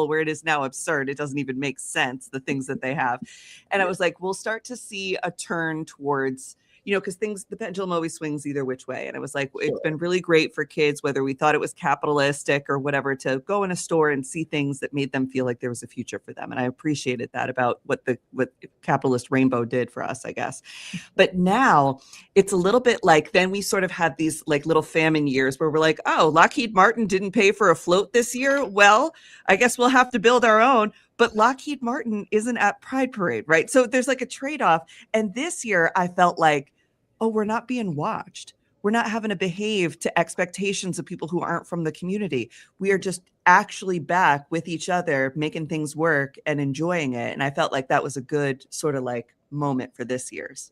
where it is now absurd. It doesn't even make sense, the things that they have. And I was like, we'll start to see a turn towards, because the pendulum always swings either which way. And I was like, it's been really great for kids, whether we thought it was capitalistic or whatever, to go in a store and see things that made them feel like there was a future for them. And I appreciated that about what capitalist rainbow did for us, I guess. But now it's a little bit like, then we sort of had these like little famine years where we're like, oh, Lockheed Martin didn't pay for a float this year. Well, I guess we'll have to build our own. But Lockheed Martin isn't at Pride Parade, right? So there's like a trade-off. And this year I felt like, oh, we're not being watched. We're not having to behave to expectations of people who aren't from the community. We are just actually back with each other, making things work and enjoying it. And I felt like that was a good sort of like moment for this year's.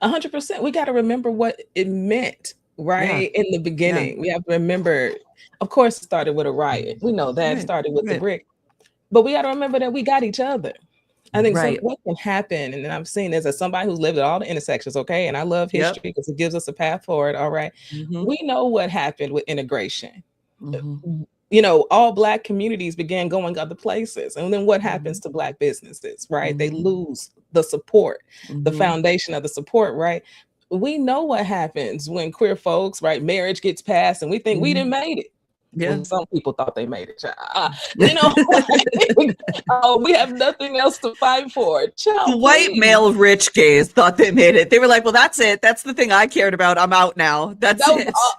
100%. We got to remember what it meant, right? In the beginning. We have to remember, of course, it started with a riot. We know that. It started with the brick. But we got to remember that we got each other. I think what can happen, and I'm seeing this as somebody who's lived at all the intersections, okay? And I love history because it gives us a path forward, all right? We know what happened with integration. All Black communities began going other places. And then what happens to Black businesses, right? They lose the support, the foundation of the support, right? We know what happens when queer folks, right? Marriage gets passed and we think we didn't made it. Yeah. Well, some people thought they made it. We have nothing else to fight for. Child, white male rich gays thought they made it. They were like, well, that's it. That's the thing I cared about. I'm out now. That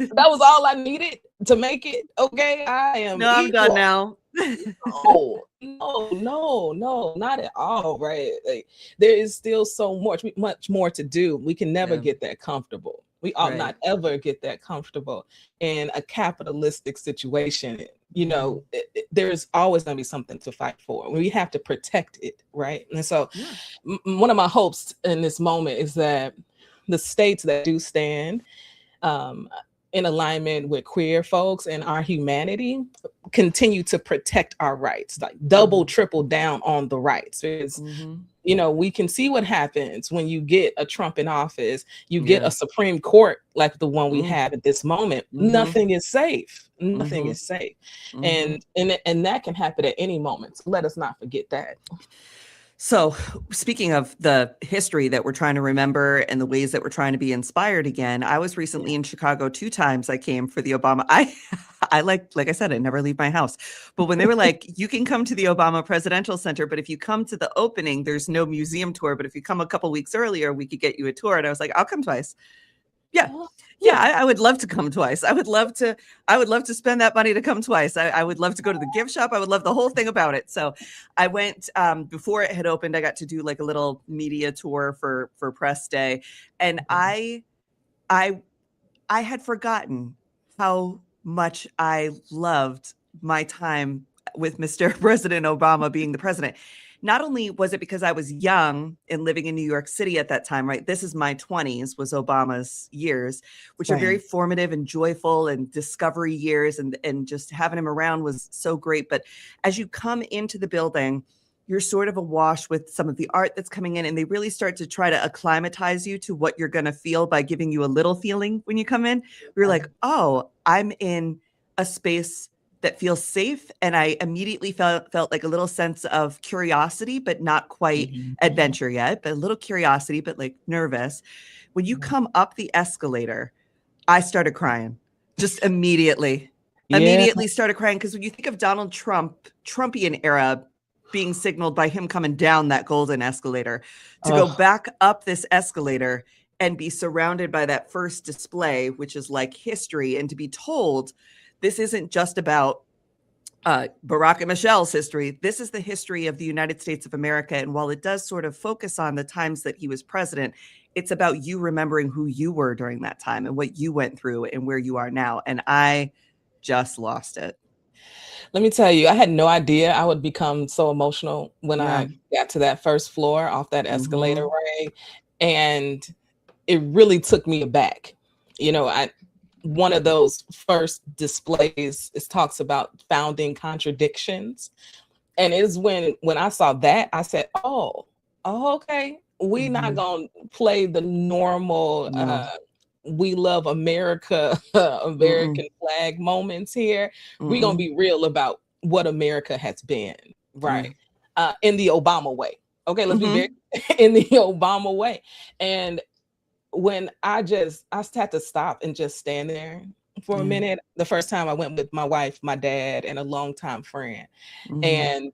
was all I needed to make it. Okay, I'm done now. No, not at all. Right. Like, there is still so much more to do. We can never get that comfortable. We ought not ever get that comfortable in a capitalistic situation. There's always going to be something to fight for. We have to protect it, right? And so one of my hopes in this moment is that the states that do stand in alignment with queer folks and our humanity continue to protect our rights, like double, triple down on the rights. Because we can see what happens when you get a Trump in office, you get a Supreme Court like the one we have at this moment. Nothing is safe. Nothing is safe. And that can happen at any moment. So let us not forget that. So speaking of the history that we're trying to remember and the ways that we're trying to be inspired again, I was recently in Chicago 2 times. I came for the Obama. I like I said, I never leave my house. But when they were like, you can come to the Obama Presidential Center, but if you come to the opening, there's no museum tour. But if you come a couple weeks earlier, we could get you a tour. And I was like, I'll come twice. Yeah, I would love to come twice. I would love to spend that money to come twice. I would love to go to the gift shop. I would love the whole thing about it. So I went before it had opened. I got to do like a little media tour for press day. And I had forgotten how much I loved my time with Mr. President Obama being the president. Not only was it because I was young and living in New York City at that time, right? This is my 20s, was Obama's years, which are very formative and joyful and discovery years. And just having him around was so great. But as you come into the building, you're sort of awash with some of the art that's coming in, and they really start to try to acclimatize you to what you're going to feel by giving you a little feeling when you come in. You're like, oh, I'm in a space that feels safe. And I immediately felt like a little sense of curiosity, but not quite adventure yet, but a little curiosity, but like nervous. When you come up the escalator, I started crying just immediately started crying. Because when you think of Donald Trump, Trumpian era being signaled by him coming down that golden escalator, to go back up this escalator and be surrounded by that first display, which is like history, and to be told this isn't just about Barack and Michelle's history. This is the history of the United States of America. And while it does sort of focus on the times that he was president, it's about you remembering who you were during that time and what you went through and where you are now. And I just lost it. Let me tell you, I had no idea I would become so emotional when I got to that first floor off that escalator, right? And it really took me aback. One of those first displays, it talks about founding contradictions. And it is when I saw that, I said, oh, okay. We're not going to play the normal, we love America, American flag moments here. We're going to be real about what America has been, right? In the Obama way. Okay, let's be very in the Obama way. And when I had to stop and just stand there for a minute. The first time I went with my wife, my dad, and a longtime friend. And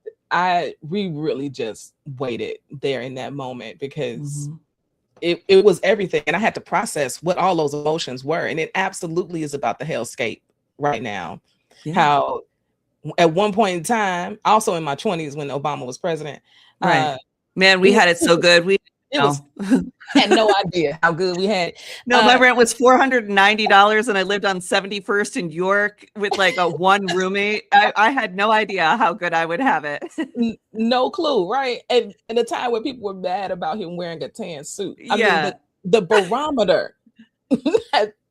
we really just waited there in that moment because it was everything. And I had to process what all those emotions were. And it absolutely is about the hellscape right now. How at one point in time, also in my 20s when Obama was president. Man, we had it so good. I had no idea how good we had it. No, my rent was $490 and I lived on 71st in York with like a one roommate. I had no idea how good I would have it. No clue, right? And the time where people were mad about him wearing a tan suit. I mean, the barometer.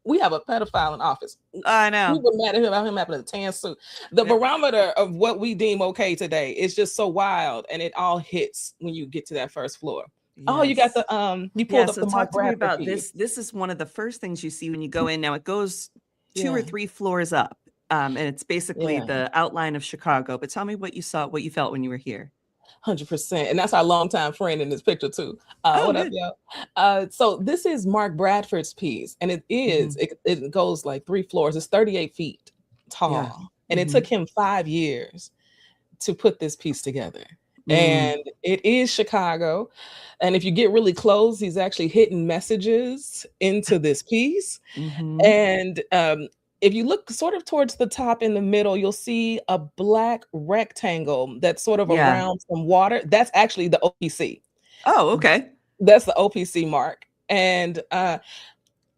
We have a pedophile in office. I know. We were mad at him about him having a tan suit. The barometer of what we deem okay today is just so wild, and it all hits when you get to that first floor. Yes. Oh, you got the you pulled up the Mark Bradford about piece. This is one of the first things you see when you go in. Now it goes 2 or 3 floors up, and it's basically the outline of Chicago. But tell me what you saw, what you felt when you were here. 100%, and that's our longtime friend in this picture too. What up, y'all? So this is Mark Bradford's piece, and it is it goes like 3 floors. It's 38 feet tall, and it took him 5 years to put this piece together. And it is Chicago, and if you get really close, he's actually hidden messages into this piece. And if you look sort of towards the top in the middle, you'll see a black rectangle that's sort of around some water. That's actually the OPC. Oh, okay. That's the OPC mark. And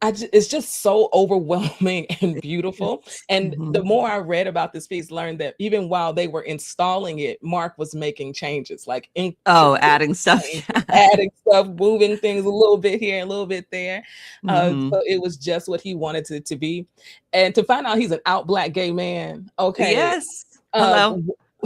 it's just so overwhelming and beautiful. And the more I read about this piece, learned that even while they were installing it, Mark was making changes, like adding stuff, moving things a little bit here and a little bit there. So it was just what he wanted it to be. And to find out he's an out Black gay man. Okay. Yes.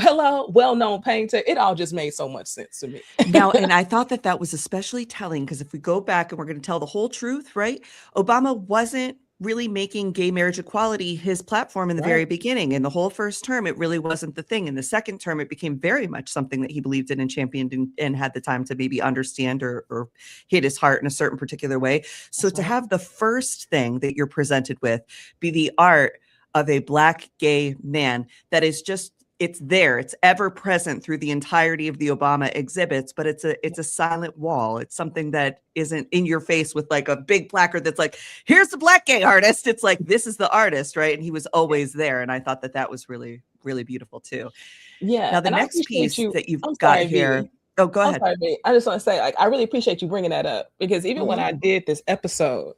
Hello, well-known painter. It all just made so much sense to me. Now, and I thought that was especially telling because if we go back and we're going to tell the whole truth, right? Obama wasn't really making gay marriage equality his platform in the very beginning. In the whole first term, it really wasn't the thing. In the second term, it became very much something that he believed in and championed and had the time to maybe understand or hit his heart in a certain particular way. So to have the first thing that you're presented with be the art of a Black gay man that is just, it's there. It's ever present through the entirety of the Obama exhibits, but it's a silent wall. It's something that isn't in your face with like a big placard that's like, here's the Black gay artist. It's like, this is the artist, right? And he was always there. And I thought that was really, really beautiful too. Yeah. Now the next piece that you've got here. Oh, go ahead. Sorry, I just want to say, like, I really appreciate you bringing that up because even when I did this episode,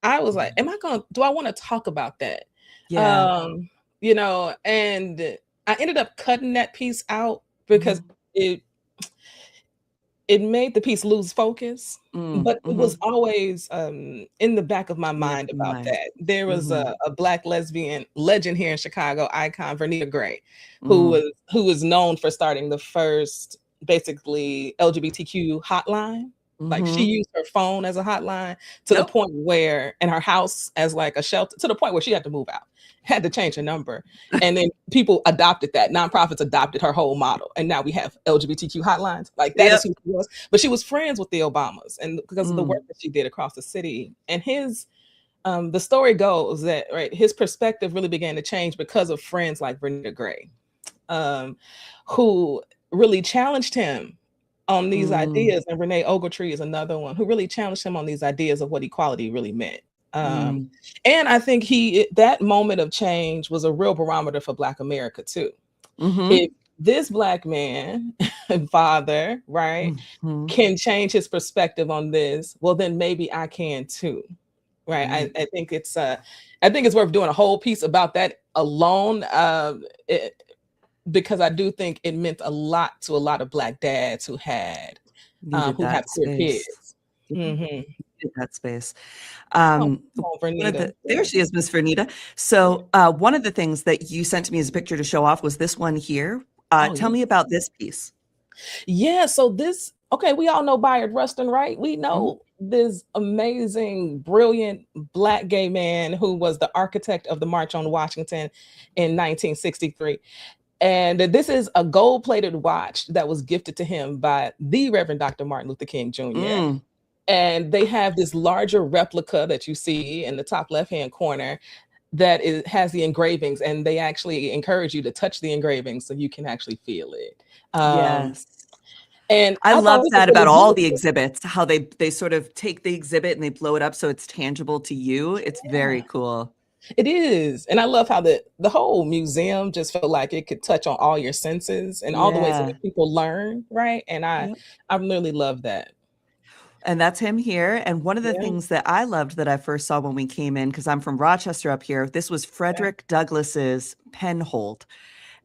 I was like, do I want to talk about that? Yeah. And I ended up cutting that piece out because it made the piece lose focus, but it was always in the back of my mind about that. There was a Black lesbian legend here in Chicago, icon Vernita Gray, who was known for starting the first basically LGBTQ hotline. Like she used her phone as a hotline to the point where, and her house as like a shelter, to the point where she had to move out, had to change her number. And then people adopted that. Nonprofits adopted her whole model. And now we have LGBTQ hotlines. Like that is who she was. But she was friends with the Obamas and because of the work that she did across the city. And the story goes that, his perspective really began to change because of friends like Vernita Gray, who really challenged him on these ideas. And Renee Ogletree is another one who really challenged him on these ideas of what equality really meant. And I think that moment of change was a real barometer for Black America too. If this Black man and father, can change his perspective on this, well, then maybe I can too. I think it's worth doing a whole piece about that alone. Because I do think it meant a lot to a lot of Black dads who have queer kids. That space. Vernita. There she is, Miss Vernita. So one of the things that you sent to me as a picture to show off was this one here. Tell me about this piece. Yeah, so we all know Bayard Rustin, right? We know this amazing, brilliant Black gay man who was the architect of the March on Washington in 1963. And this is a gold-plated watch that was gifted to him by the Reverend Dr. Martin Luther King Jr. Mm. And they have this larger replica that you see in the top left-hand corner that has the engravings, and they actually encourage you to touch the engravings so you can actually feel it. Yes. And I thought love this that was about really all the beautiful. exhibits, how they sort of take the exhibit and they blow it up so it's tangible to you. It's very Yeah, cool. it is. And I love how the whole museum just felt like it could touch on all your senses and all the ways in Yeah. which people learn, right? And I Yep. really love that. And that's him here. And one of the Yeah. things that I loved that I first saw when we came in, because I'm from Rochester up here, this was Frederick Douglass's pen hold.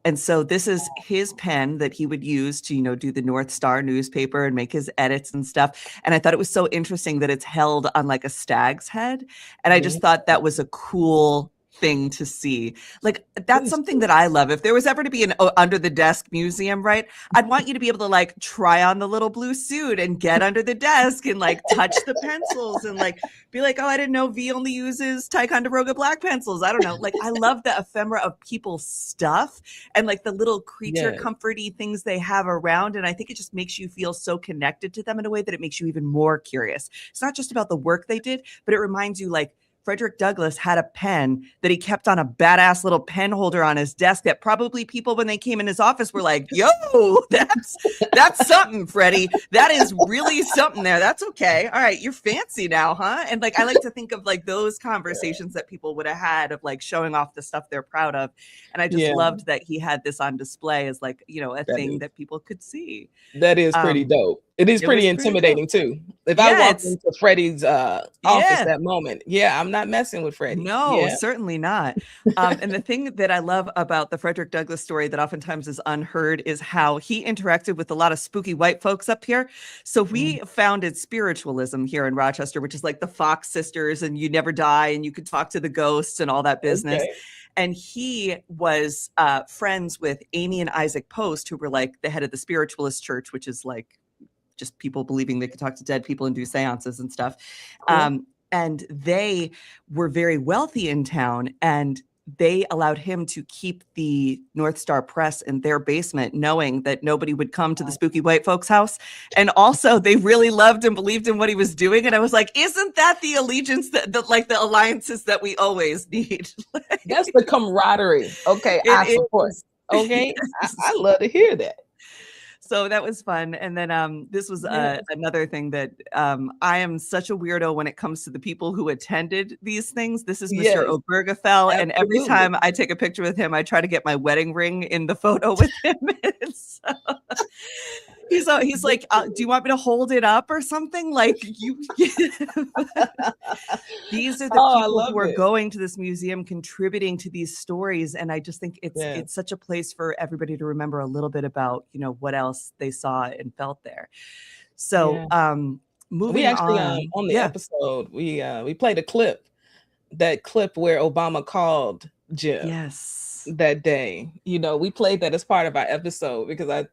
And so this is his pen that he would use to, do the North Star newspaper and make his edits and stuff. And I thought it was so interesting that it's held on like a stag's head. And I just Yeah. thought that was a cool thing to see. Like, that's something that I love. If there was ever to be an under the desk museum, right? I'd want you to be able to like try on the little blue suit and get under the desk and like touch the pencils and like be like, oh, I didn't know V only uses Ticonderoga black pencils. I don't know. Like, I love the ephemera of people's stuff and like the little creature Yes. comforty things they have around. And I think it just makes you feel so connected to them in a way that it makes you even more curious. It's not just about the work they did, but it reminds you like, Frederick Douglass had a pen that he kept on a badass little pen holder on his desk that probably people when they came in his office were like, yo, that's something, Freddie. That is really something there. That's okay. All right, you're fancy now, huh? And like I like to think of like those conversations that people would have had of like showing off the stuff they're proud of. And I just loved that he had this on display as like, a thing that people could see. That is pretty dope. It is pretty intimidating too. If I walked into Freddie's office that moment, I'm not messing with Freddie. No, certainly not. And the thing that I love about the Frederick Douglass story that oftentimes is unheard is how he interacted with a lot of spooky white folks up here. So we founded spiritualism here in Rochester, which is like the Fox sisters and you never die and you could talk to the ghosts and all that business. Okay. And he was friends with Amy and Isaac Post, who were like the head of the spiritualist church, which is like just people believing they could talk to dead people and do seances and stuff. And they were very wealthy in town, and they allowed him to keep the North Star Press in their basement, knowing that nobody would come to the spooky white folks' house. And also they really loved and believed in what he was doing. And I was like, isn't that the allegiance that like the alliances that we always need? That's the camaraderie. Okay. I support. Okay. I love to hear that. So that was fun. And then this was another thing that I am such a weirdo when it comes to the people who attended these things. This is Mr. Obergefell. And every time I take a picture with him, I try to get my wedding ring in the photo with him. So he's like, do you want me to hold it up or something? Like you. These are the people who are going to this museum, contributing to these stories. And I just think it's such a place for everybody to remember a little bit about, what else they saw and felt there. So moving on the episode, we played a clip, that clip where Obama called Jim. Yes. That day, we played that as part of our episode because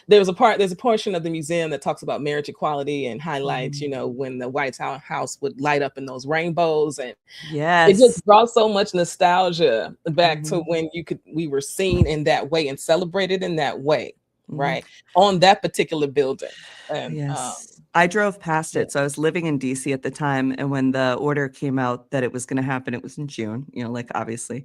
there's a portion of the museum that talks about marriage equality and highlights, when the White House would light up in those rainbows, and it just brought so much nostalgia back to when we were seen in that way and celebrated in that way, right? On that particular building. And I drove past it. So I was living in DC at the time. And when the order came out that it was going to happen, it was in June, like obviously.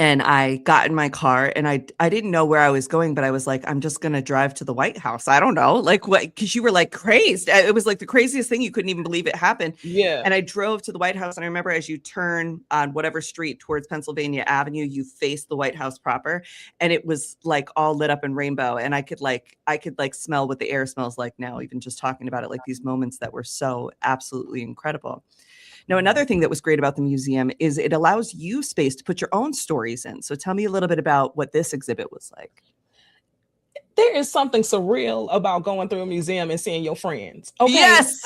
And I got in my car and I didn't know where I was going, but I was like, I'm just going to drive to the White House. I don't know. Like what? Because you were like crazed. It was like the craziest thing. You couldn't even believe it happened. Yeah. And I drove to the White House. And I remember as you turn on whatever street towards Pennsylvania Avenue, you face the White House proper. And it was like all lit up in rainbow. And I could smell what the air smells like now, even just talking about it, like these moments that were so absolutely incredible. Now, another thing that was great about the museum is it allows you space to put your own stories in. So tell me a little bit about what this exhibit was like. There is something surreal about going through a museum and seeing your friends. Okay. Yes.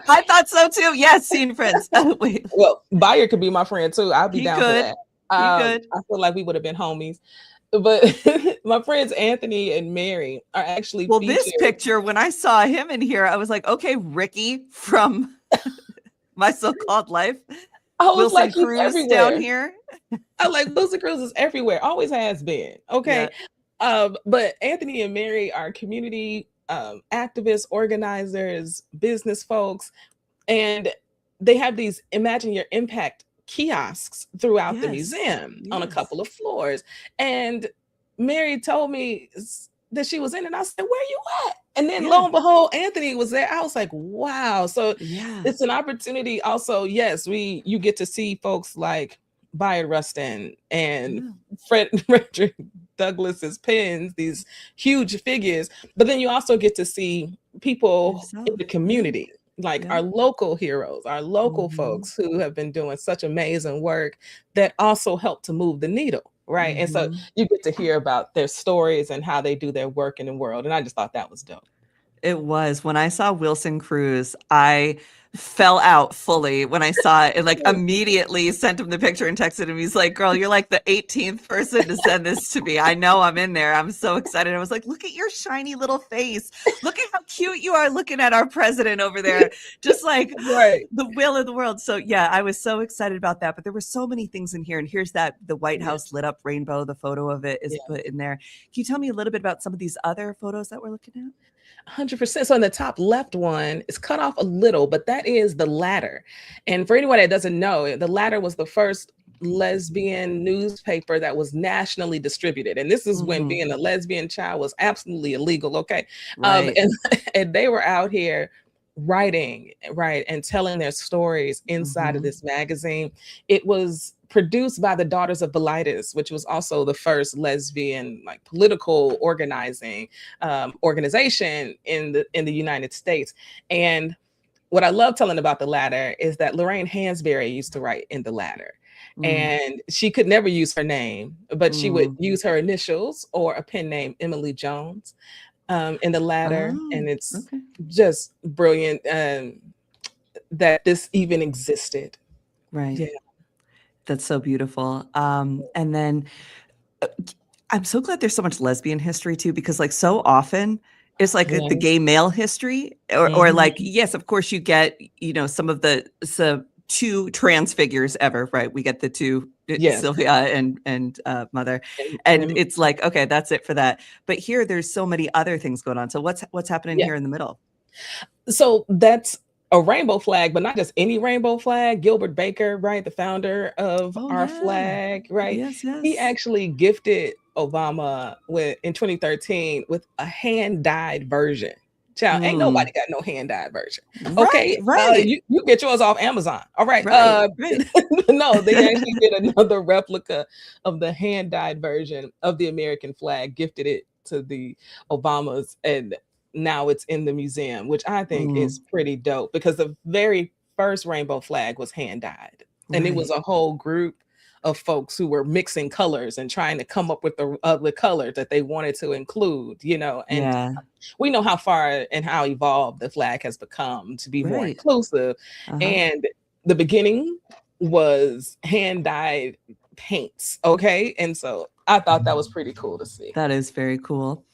I thought so too. Yes, seeing friends. Wait. Well, Bayer could be my friend too. I'll be down for that. I feel like we would have been homies. But my friends Anthony and Mary are actually featured. This picture, when I saw him in here, I was like, okay, Ricky from My So-Called Life. I was Wilson like, he's Cruz down everywhere. here. I like Wilson Cruz is everywhere, always has been. Yeah. Okay. But Anthony and Mary are community activists, organizers, business folks, and they have these Imagine Your Impact kiosks throughout the Yes. museum on a Yes. couple of floors. And Mary told me that she was in, and I said, "Where you at?" And then lo Yeah. and behold, Anthony was there. I was like, "Wow!" So Yeah. it's an opportunity. Also, yes, you get to see folks like Bayard Rustin and Yeah. Frederick Douglass's pens, these huge figures. But then you also get to see people in Yourself. the Yeah. community, like Yeah. our local heroes, our local Mhm. folks who have been doing such amazing work that also help to move the needle. Right. And so Mhm. you get to hear about their stories and how they do their work in the world. And I just thought that was dope. It was. When I saw Wilson Cruz, I fell out fully when I saw it and like immediately sent him the picture and texted him. He's like, "Girl, you're like the 18th person to send this to me. I know I'm in there. I'm so excited." I was like, "Look at your shiny little face. Look at how cute you are looking at our president over there." Just like Right. the will of the world. So yeah, I was so excited about that. But there were so many things in here. And here's that the White Yeah. House lit up rainbow. The photo of it is Yeah. put in there. Can you tell me a little bit about some of these other photos that we're looking at? 100%. So in the top left one, it's cut off a little, but that is the Ladder. And for anyone that doesn't know, the Ladder was the first lesbian newspaper that was nationally distributed. And this is when Mhm. being a lesbian child was absolutely illegal. Okay. Right. And, and they were out here writing, right, and telling their stories inside of Mhm. this magazine. It was produced by the Daughters of Bilitis, which was also the first lesbian like political organizing organization in the United States. And what I love telling about the Ladder is that Lorraine Hansberry used to write in the Ladder. Mm. And she could never use her name, but she would Mm. use her initials or a pen name, Emily Jones, in the Ladder. Oh, And it's okay. just brilliant that this even existed. Right. Yeah. That's so beautiful. And then uh, I'm so glad there's so much lesbian history too, because like so often it's like the Yeah. gay male history, or like, Mhm. yes, of course you get, some of the two trans figures ever, right? We get the two Yes. Sylvia and Mother, and And it's like, okay, that's it for that. But here there's so many other things going on. So what's happening yeah. here in the middle? So that's a rainbow flag, but not just any rainbow flag. Gilbert Baker, right, the founder of Oh our yeah. flag, right? Yes, He yes. actually gifted Obama with in 2013 with a hand-dyed version. Child, ain't Mm. nobody got no hand-dyed version. Right, Okay, right, you get yours off Amazon. All right. right, right. No, they actually did another replica of the hand-dyed version of the American flag, gifted it to the Obamas, and now it's in the museum, which I think is Mm, pretty dope because the very first rainbow flag was hand dyed. And it was right. a whole group of folks who were mixing colors and trying to come up with the color that they wanted to include, and Yeah, we know how far and how evolved the flag has become to be more right. inclusive. Uh-huh. And the beginning was hand dyed paints. Okay. And so I thought that was pretty cool to see. That is very cool.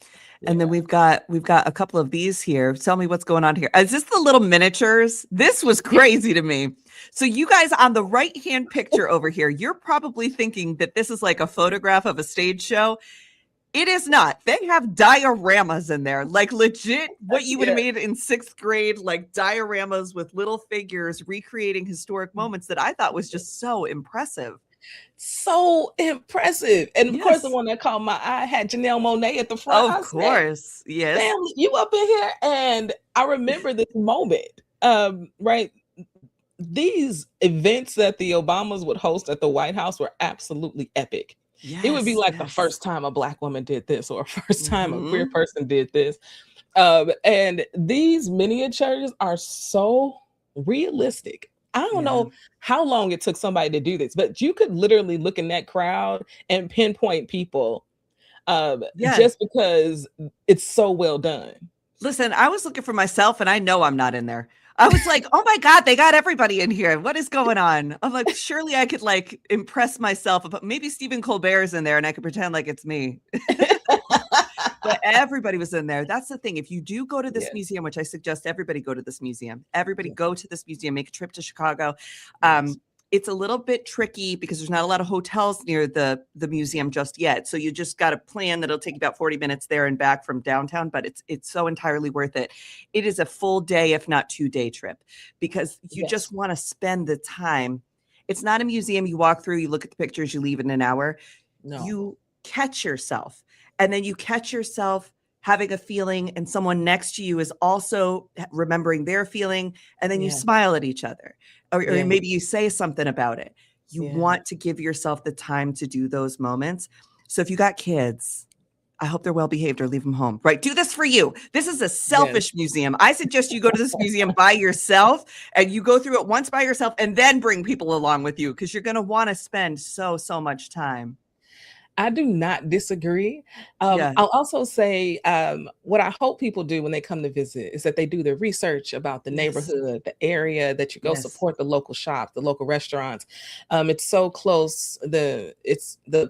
And then Yeah. we've got a couple of these here. Tell me what's going on here. Is this the little miniatures? This was crazy to me. So you guys on the right-hand picture over here, you're probably thinking that this is like a photograph of a stage show. It is not. They have dioramas in there, like legit what you would have Yeah. made in sixth grade, like dioramas with little figures recreating historic moments that I thought was just so impressive. So impressive. And of course, the Yes, one that caught my eye had Janelle Monáe at the front. of I said, course. Yes. family, you up in here? And I remember this moment. Right. These events that the Obamas would host at the White House were absolutely epic. It would be Yes, like the yes. first time a black woman did this, or first time a queer Mhm. person did this. And these miniatures are so realistic. I don't Yeah. know how long it took somebody to do this, but you could literally look in that crowd and pinpoint people Yeah. just because it's so well done. Listen, I was looking for myself and I know I'm not in there. I was like, "Oh my god, they got everybody in here. What is going on?" I'm like, "Surely I could like impress myself, but maybe Stephen Colbert's in there and I could pretend like it's me." But everybody was in there. That's the thing. If you do go to this Yes, museum, which I suggest everybody go to this museum, everybody yes, go to this museum, make a trip to Chicago. yes. it's a little bit tricky because there's not a lot of hotels near the museum just yet. So you just got to plan that it'll take you about 40 minutes there and back from downtown, but it's so entirely worth it. It is a full day, if not 2-day trip, because you just want to spend the time. It's not a museum you walk through, you look at the pictures, you leave in an hour. No. You catch yourself, and then you catch yourself having a feeling, and someone next to you is also remembering their feeling, and then you smile at each other, or maybe you say something about it. You want to give yourself the time to do those moments. So if you got kids, I hope they're well behaved, or leave them home. Right? Do this for you. This is a selfish museum. I suggest you go to this museum by yourself, and you go through it once by yourself, and then bring people along with you, because you're going to want to spend so much time. I do not disagree. I'll also say what I hope people do when they come to visit is that they do their research about the neighborhood, the area, that you go support the local shop, the local restaurants. It's so close. The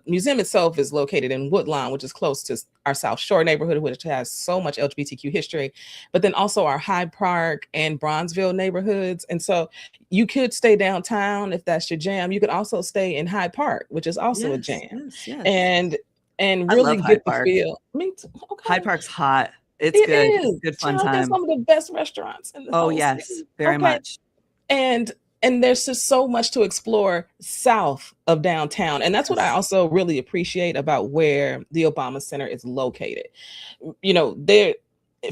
museum itself is located in Woodlawn, which is close to our South Shore neighborhood, which has so much LGBTQ history, but then also our Hyde Park and Bronzeville neighborhoods. And so you could stay downtown if that's your jam. You could also stay in Hyde Park, which is also a jam. And really get the feel. Me too. Okay. Hyde Park's hot. It's good. It's good fun time. There's some of the best restaurants in the whole city. Very much. And there's just so much to explore south of downtown. And that's what I also really appreciate about where the Obama Center is located. You know,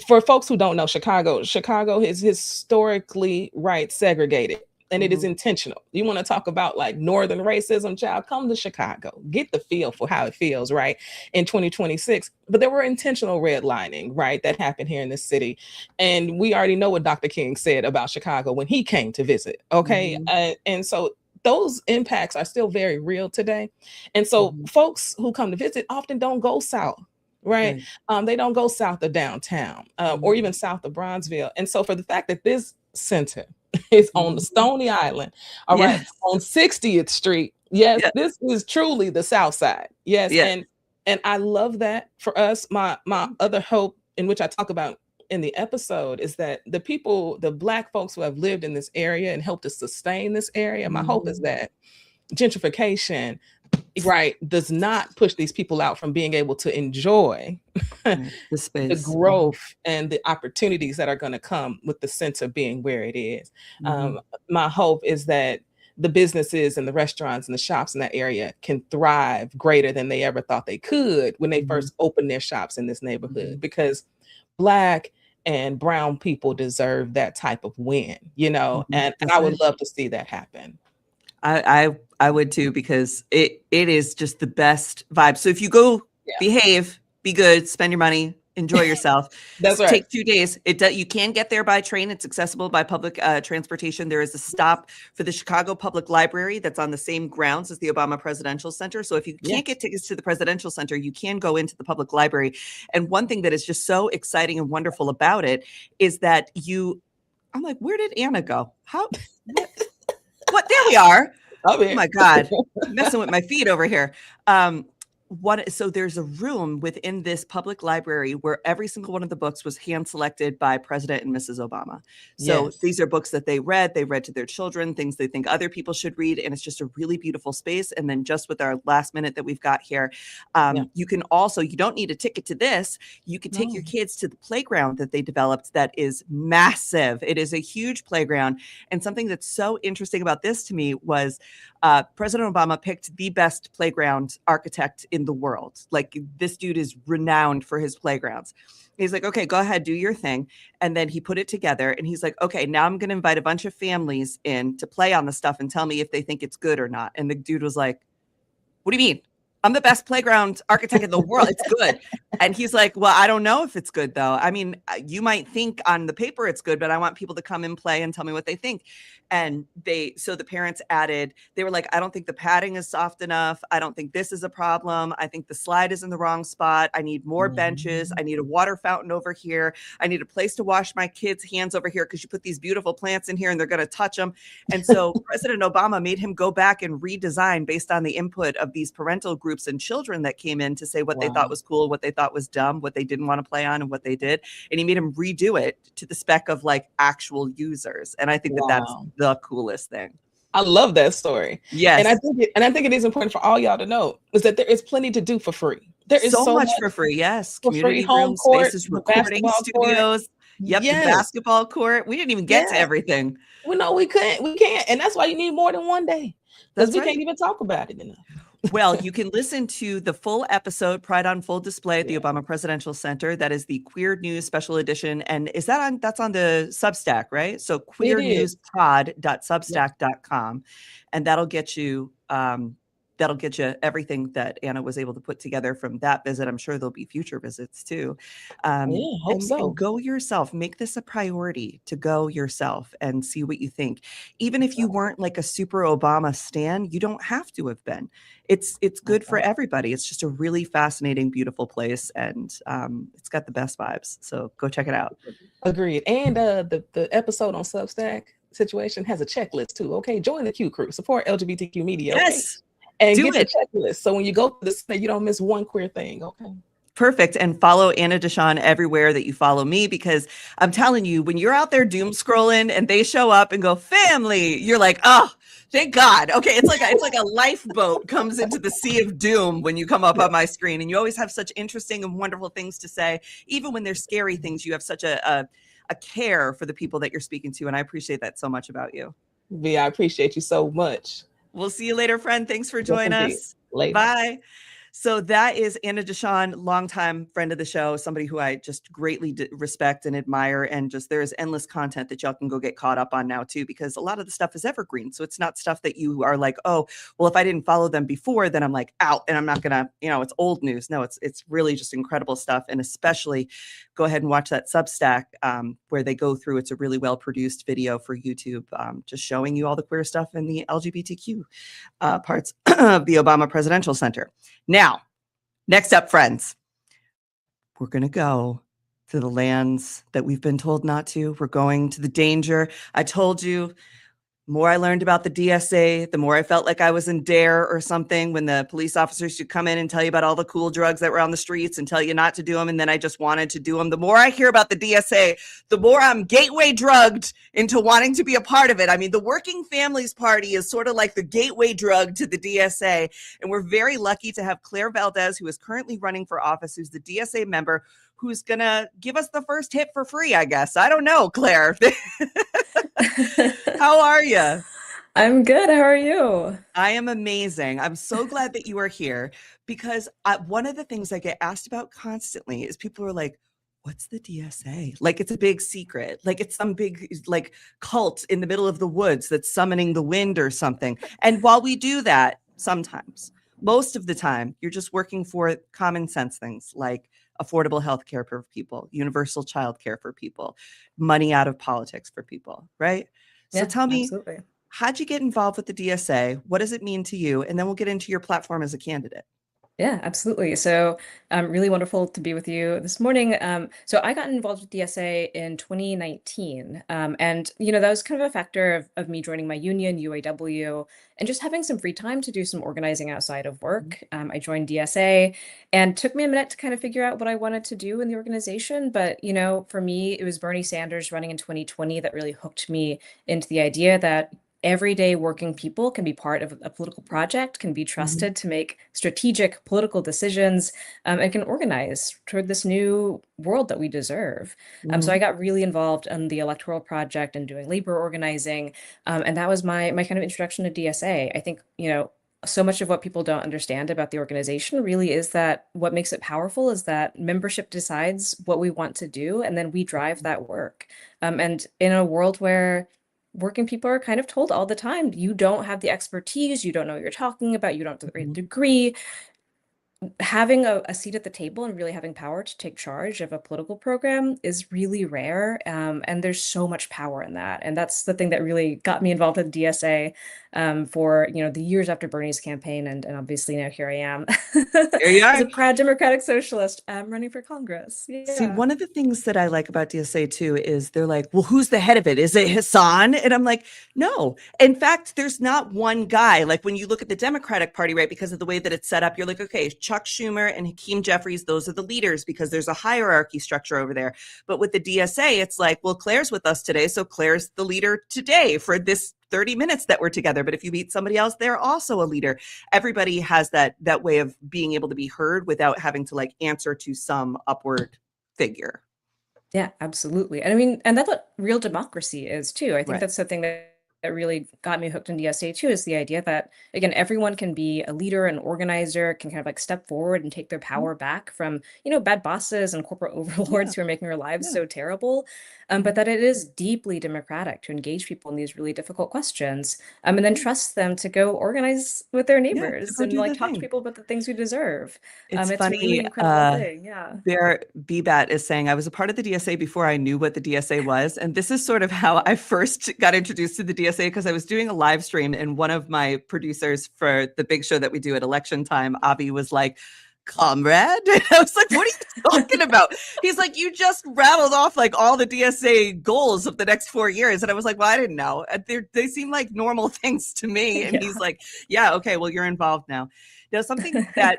for folks who don't know Chicago is historically segregated. And it is intentional. You want to talk about like northern racism, child, come to Chicago, get the feel for how it feels, right, in 2026. But there were intentional redlining, right, that happened here in this city. And we already know what Dr. King said about Chicago when he came to visit, okay? And so those impacts are still very real today. And so folks who come to visit often don't go south. Right. They don't go south of downtown or even south of Bronzeville. And so for the fact that this center is on the Stony Island, all right, on 60th Street. This is truly the South Side. And I love that for us. My other hope, in which I talk about in the episode, is that the people, the Black folks who have lived in this area and helped to sustain this area, my hope is that gentrification does not push these people out from being able to enjoy the space, the growth and the opportunities that are going to come with the center being where it is. My hope is that the businesses and the restaurants and the shops in that area can thrive greater than they ever thought they could when they first opened their shops in this neighborhood, because Black and brown people deserve that type of win, you know, and I would love to see that happen. I would too, because it is just the best vibe. So if you go behave, be good, spend your money, enjoy yourself. That's right. Take 2 days. You can get there by train. It's accessible by public transportation. There is a stop for the Chicago Public Library that's on the same grounds as the Obama Presidential Center. So if you can't get tickets to the Presidential Center, you can go into the public library. And one thing that is just so exciting and wonderful about it is that I'm like, where did Anna go? What? There we are. Oh my God, messing with my feet over here. So there's a room within this public library where every single one of the books was hand selected by President and Mrs. Obama. So these are books that they read to their children, things they think other people should read. And it's just a really beautiful space. And then just with our last minute that we've got here, you can also, you don't need a ticket to this. You can take your kids to the playground that they developed that is massive. It is a huge playground. And something that's so interesting about this to me was President Obama picked the best playground architect in the world. Like, this dude is renowned for his playgrounds. He's like, okay, go ahead, do your thing. And then he put it together and he's like, okay, now I'm going to invite a bunch of families in to play on the stuff and tell me if they think it's good or not. And the dude was like, what do you mean? I'm the best playground architect in the world. It's good. And he's like, well, I don't know if it's good, though. I mean, you might think on the paper it's good, but I want people to come and play and tell me what they think. And so the parents added, they were like, I don't think the padding is soft enough. I don't think this is a problem. I think the slide is in the wrong spot. I need more benches. I need a water fountain over here. I need a place to wash my kids' hands over here, because you put these beautiful plants in here and they're going to touch them. And so President Obama made him go back and redesign based on the input of these parental groups and children that came in to say what they thought was cool, what they thought was dumb, what they didn't want to play on, and what they did. And he made him redo it to the spec of like actual users. And I think that that's the coolest thing. I love that story. Yes. And I think it is important for all y'all to know is that there is plenty to do for free. There is So so much much for free. Yes. for free. Community Home room court, spaces, the recording basketball court. studios. Yep. The Yes. basketball court. We didn't even get to Yeah. everything. We know we couldn't. We can't. And that's why you need more than one day. Because That's we right. can't even talk about it enough. Well, you can listen to the full episode, Pride on Full Display at the Obama Presidential Center. That is the Queer News Special Edition. And is that on, that's on the Substack, right? So queernewspod.substack.com. And that'll get you everything that Anna was able to put together from that visit. I'm sure there'll be future visits too. Hope so. And go yourself. Make this a priority to go yourself and see what you think. Even if you weren't like a super Obama stan, you don't have to have been. It's good for everybody. It's just a really fascinating, beautiful place, and it's got the best vibes. So go check it out. Agreed. And the episode on Substack situation has a checklist too. Okay, join the Q crew, support LGBTQ media. Yes. Okay? And get the checklist. So when you go to this, you don't miss one queer thing. Okay. Perfect. And follow Anna DeShawn everywhere that you follow me, because I'm telling you, when you're out there doom scrolling and they show up and go, family, you're like, oh, thank God. Okay. It's like a lifeboat comes into the sea of doom when you come up on my screen, and you always have such interesting and wonderful things to say. Even when there's scary things, you have such a care for the people that you're speaking to. And I appreciate that so much about you. V, I appreciate you so much. We'll see you later, friend. Thanks for joining us. Later. Bye. So that is Anna DeShawn, longtime friend of the show, somebody who I just greatly respect and admire. And just there's endless content that y'all can go get caught up on now too, because a lot of the stuff is evergreen. So it's not stuff that you are like, oh, well, if I didn't follow them before, then I'm like out and I'm not gonna, it's old news. No, it's really just incredible stuff. And especially go ahead and watch that Substack where they go through. It's a really well-produced video for YouTube, just showing you all the queer stuff in the LGBTQ parts of the Obama Presidential Center. Now, next up, friends, we're going to go to the lands that we've been told not to. We're going to the danger. I told you, the more I learned about the DSA, the more I felt like I was in Dare or something, when the police officers should come in and tell you about all the cool drugs that were on the streets and tell you not to do them. And then I just wanted to do them. The more I hear about the DSA, the more I'm gateway drugged into wanting to be a part of it. I mean, the Working Families Party is sort of like the gateway drug to the DSA. And we're very lucky to have Claire Valdez, who is currently running for office, who's the DSA member, who's going to give us the first hit for free, I guess. I don't know, Claire. How are you? I'm good. How are you? I am amazing. I'm so glad that you are here, because one of the things I get asked about constantly is people are like, what's the DSA? Like it's a big secret. Like it's some big like cult in the middle of the woods that's summoning the wind or something. And while we do that sometimes, most of the time, you're just working for common sense things like affordable health care for people, universal child care for people, money out of politics for people, right? So tell me, absolutely. How'd you get involved with the DSA? What does it mean to you? And then we'll get into your platform as a candidate. Yeah, absolutely. So really wonderful to be with you this morning. So I got involved with DSA in 2019. And, that was kind of a factor of me joining my union, UAW, and just having some free time to do some organizing outside of work. I joined DSA, and took me a minute to kind of figure out what I wanted to do in the organization. But, for me, it was Bernie Sanders running in 2020 that really hooked me into the idea that everyday working people can be part of a political project, can be trusted to make strategic political decisions, and can organize toward this new world that we deserve. So I got really involved in the electoral project and doing labor organizing. And that was my kind of introduction to DSA. I think, so much of what people don't understand about the organization really is that what makes it powerful is that membership decides what we want to do, and then we drive that work. And in a world where working people are kind of told all the time, you don't have the expertise, you don't know what you're talking about, you don't have the right degree, having a seat at the table and really having power to take charge of a political program is really rare. And there's so much power in that. And that's the thing that really got me involved with DSA for, the years after Bernie's campaign. And obviously now here I am. There you are. As a proud Democratic Socialist running for Congress. Yeah. See, one of the things that I like about DSA too is they're like, well, who's the head of it? Is it Hassan? And I'm like, no. In fact, there's not one guy. Like when you look at the Democratic Party, right, because of the way that it's set up, you're like, okay, Chuck Schumer and Hakeem Jeffries, those are the leaders because there's a hierarchy structure over there. But with the DSA, it's like, well, Claire's with us today, so Claire's the leader today for this 30 minutes that we're together. But if you meet somebody else, they're also a leader. Everybody has that way of being able to be heard without having to like answer to some upward figure. Yeah, absolutely. And I mean, and that's what real democracy is too. I think Right. that's something that really got me hooked in DSA too, is the idea that, again, everyone can be a leader, an organizer, can kind of like step forward and take their power back from, bad bosses and corporate overlords who are making our lives so terrible. But that it is deeply democratic to engage people in these really difficult questions, and then trust them to go organize with their neighbors go and do like the talk to thing. people about the things we deserve. It's It's a really funny. incredible thing. Yeah. There, BBAT is saying, I was a part of the DSA before I knew what the DSA was. And this is sort of how I first got introduced to the DSA, because I was doing a live stream and one of my producers for the big show that we do at election time, Avi, was like, comrade? And I was like, what are you talking about? He's like, you just rattled off like all the DSA goals of the next 4 years. And I was like, well, I didn't know. They seem like normal things to me. And he's like, yeah, okay, well, you're involved now. Now, something that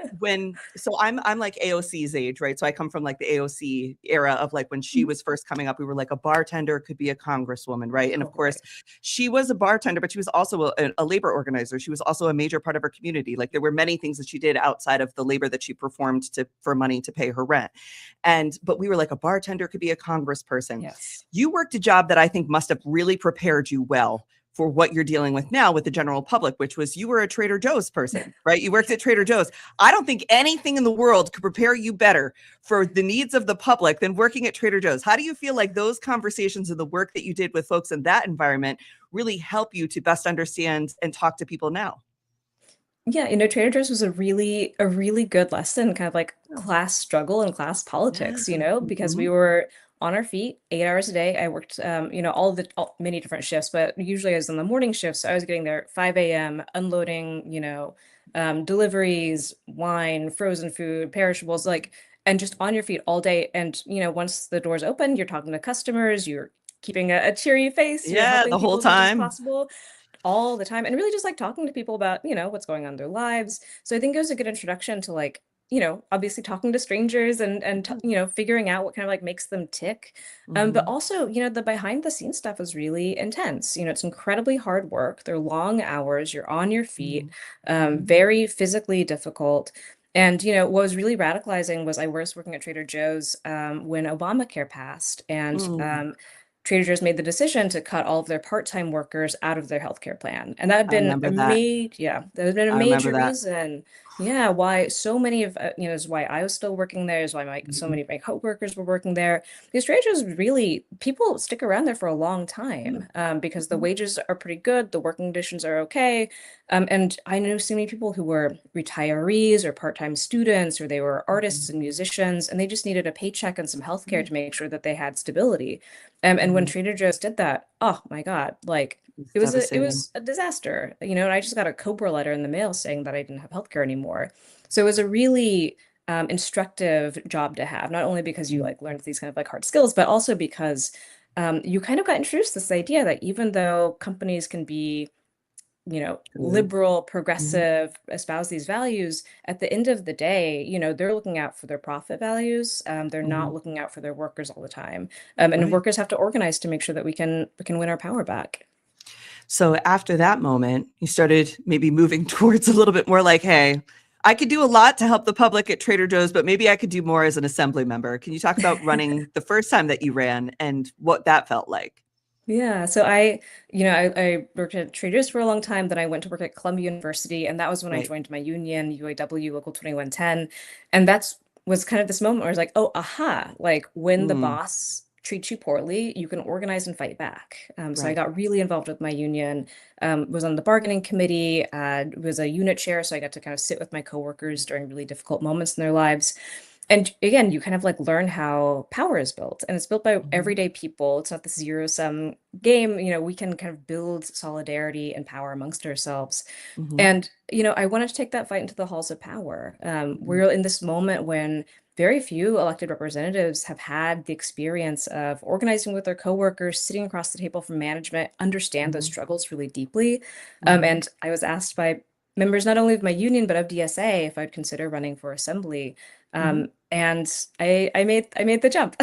so I'm like AOC's age, right? So I come from like the AOC era of like when she was first coming up, we were like a bartender could be a congresswoman, right? And of course, she was a bartender, but she was also a labor organizer. She was also a major part of her community. Like there were many things that she did outside of the labor that she performed for money to pay her rent. But we were like a bartender could be a congressperson. Yes. You worked a job that I think must have really prepared you well for what you're dealing with now with the general public, which was you were a Trader Joe's person, right? You worked at Trader Joe's. I don't think anything in the world could prepare you better for the needs of the public than working at Trader Joe's. How do you feel like those conversations and the work that you did with folks in that environment really help you to best understand and talk to people now? Yeah, Trader Joe's was a really good lesson, kind of like class struggle and class politics, because we were on our feet 8 hours a day. I worked, many different shifts, but usually I was in the morning shifts. So I was getting there at 5 a.m., unloading, deliveries, wine, frozen food, perishables, and just on your feet all day. And, once the doors open, you're talking to customers, you're keeping a cheery face, you're helping the whole people as much as time. possible. All the time, and really just like talking to people about what's going on in their lives. So I think it was a good introduction to obviously talking to strangers and figuring out what kind of like makes them tick, but also the behind the scenes stuff is really intense. It's incredibly hard work. They're long hours, you're on your feet, very physically difficult. And what was really radicalizing was I was working at Trader Joe's when Obamacare passed, and Trader Joe's made the decision to cut all of their part-time workers out of their healthcare plan. And that had been that had been a major reason, why so many of, is why I was still working there, is why so many of my coworkers were working there. Because Trader Joe's really, people stick around there for a long time because the wages are pretty good, the working conditions are okay. And I know so many people who were retirees or part-time students, or they were artists and musicians, and they just needed a paycheck and some healthcare to make sure that they had stability. And when Trader Joe's did that, oh my God, like it was a disaster, and I just got a Cobra letter in the mail saying that I didn't have healthcare anymore. So it was a really instructive job to have, not only because you like learned these kind of like hard skills, but also because you kind of got introduced to this idea that even though companies can be liberal, progressive, espouse these values, at the end of the day, they're looking out for their profit values. They're not looking out for their workers all the time. And workers have to organize to make sure that we can win our power back. So after that moment, you started maybe moving towards a little bit more like, hey, I could do a lot to help the public at Trader Joe's, but maybe I could do more as an assembly member. Can you talk about running the first time that you ran and what that felt like? Yeah, so I worked at Trader Joe's for a long time. Then I went to work at Columbia University, and that was when I joined my union, UAW Local 2110. And that's was kind of this moment where I was like, oh, aha, like when the boss treats you poorly, you can organize and fight back. So I got really involved with my union, was on the bargaining committee, was a unit chair, so I got to kind of sit with my coworkers during really difficult moments in their lives. And again, you kind of like learn how power is built, and it's built by everyday people. It's not this zero-sum game. We can kind of build solidarity and power amongst ourselves. And, I wanted to take that fight into the halls of power. We're in this moment when very few elected representatives have had the experience of organizing with their coworkers, sitting across the table from management, understand those struggles really deeply. And I was asked by members not only of my union, but of DSA, if I'd consider running for assembly. And I made the jump.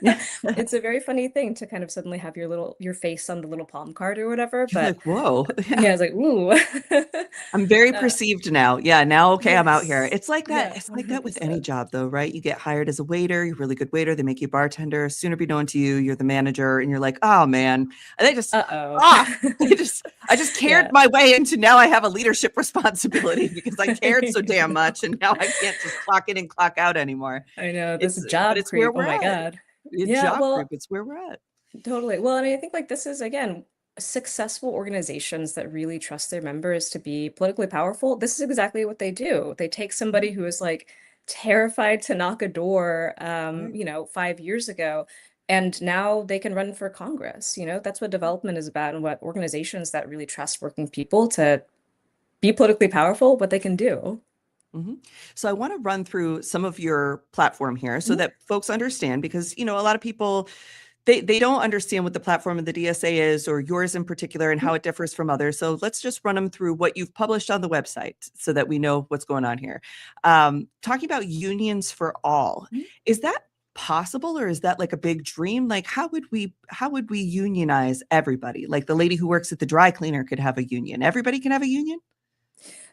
Yeah. It's a very funny thing to kind of suddenly have your face on the little palm card or whatever. You're But like, whoa. yeah, I was like, ooh. I'm very Uh, perceived now. Yeah, now okay, I'm out here. yes. It's like that. Yeah, It's like that with any 100%. job though, right? You get hired as a waiter, you're a really good waiter, they make you a bartender, soon to be known to you, you're the manager, and you're like, oh man. And they just Uh-oh. I just cared Yeah. my way into now I have a leadership responsibility because I cared so damn much and now I can't just clock in and clock out anymore. I know, this But job it's where creep. Oh we're my at. God. It's Yeah, job creep. well, It's where we're at. totally. Well, I mean, I think like this is again successful organizations that really trust their members to be politically powerful. This is exactly what they do. They take somebody Mhm. who is like terrified to knock a door, Right. 5 years ago, and now they can run for Congress. That's what development is about, and what organizations that really trust working people to be politically powerful, what they can do. Mhm. So I want to run through some of your platform here so Mhm. that folks understand because a lot of people they don't understand what the platform of the DSA is or yours in particular and how it differs from others. So let's just run them through what you've published on the website so that we know what's going on here. Talking about unions for all, Mhm. is that possible or is that like a big dream? Like how would we unionize everybody? Like the lady who works at the dry cleaner could have a union. Everybody can have a union?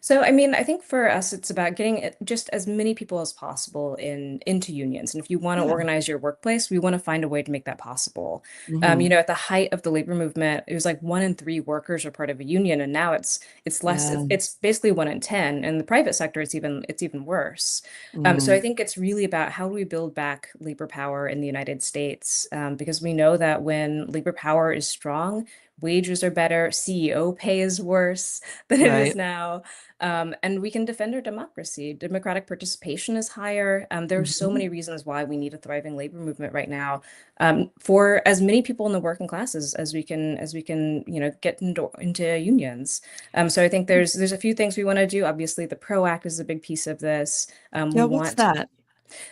So, I mean, I think for us, it's about getting just as many people as possible into unions. And if you want to Yeah. organize your workplace, we want to find a way to make that possible. Mhm. At the height of the labor movement, it was like 1 in 3 workers are part of a union, and now it's less. Yeah. It's basically 1 in 10. In the private sector, it's even worse. So I Mm. think it's really about how do we build back labor power in the United States, because we know that when labor power is strong, wages are better, CEO pay is worse than it is Right. now. And we can defend our democracy. Democratic participation is higher. There are so Mhm. many reasons why we need a thriving labor movement right now, for as many people in the working classes as we can, get into unions. So I think there's a few things we want to do. Obviously, the PRO Act is a big piece of this. Yeah, We what's want that?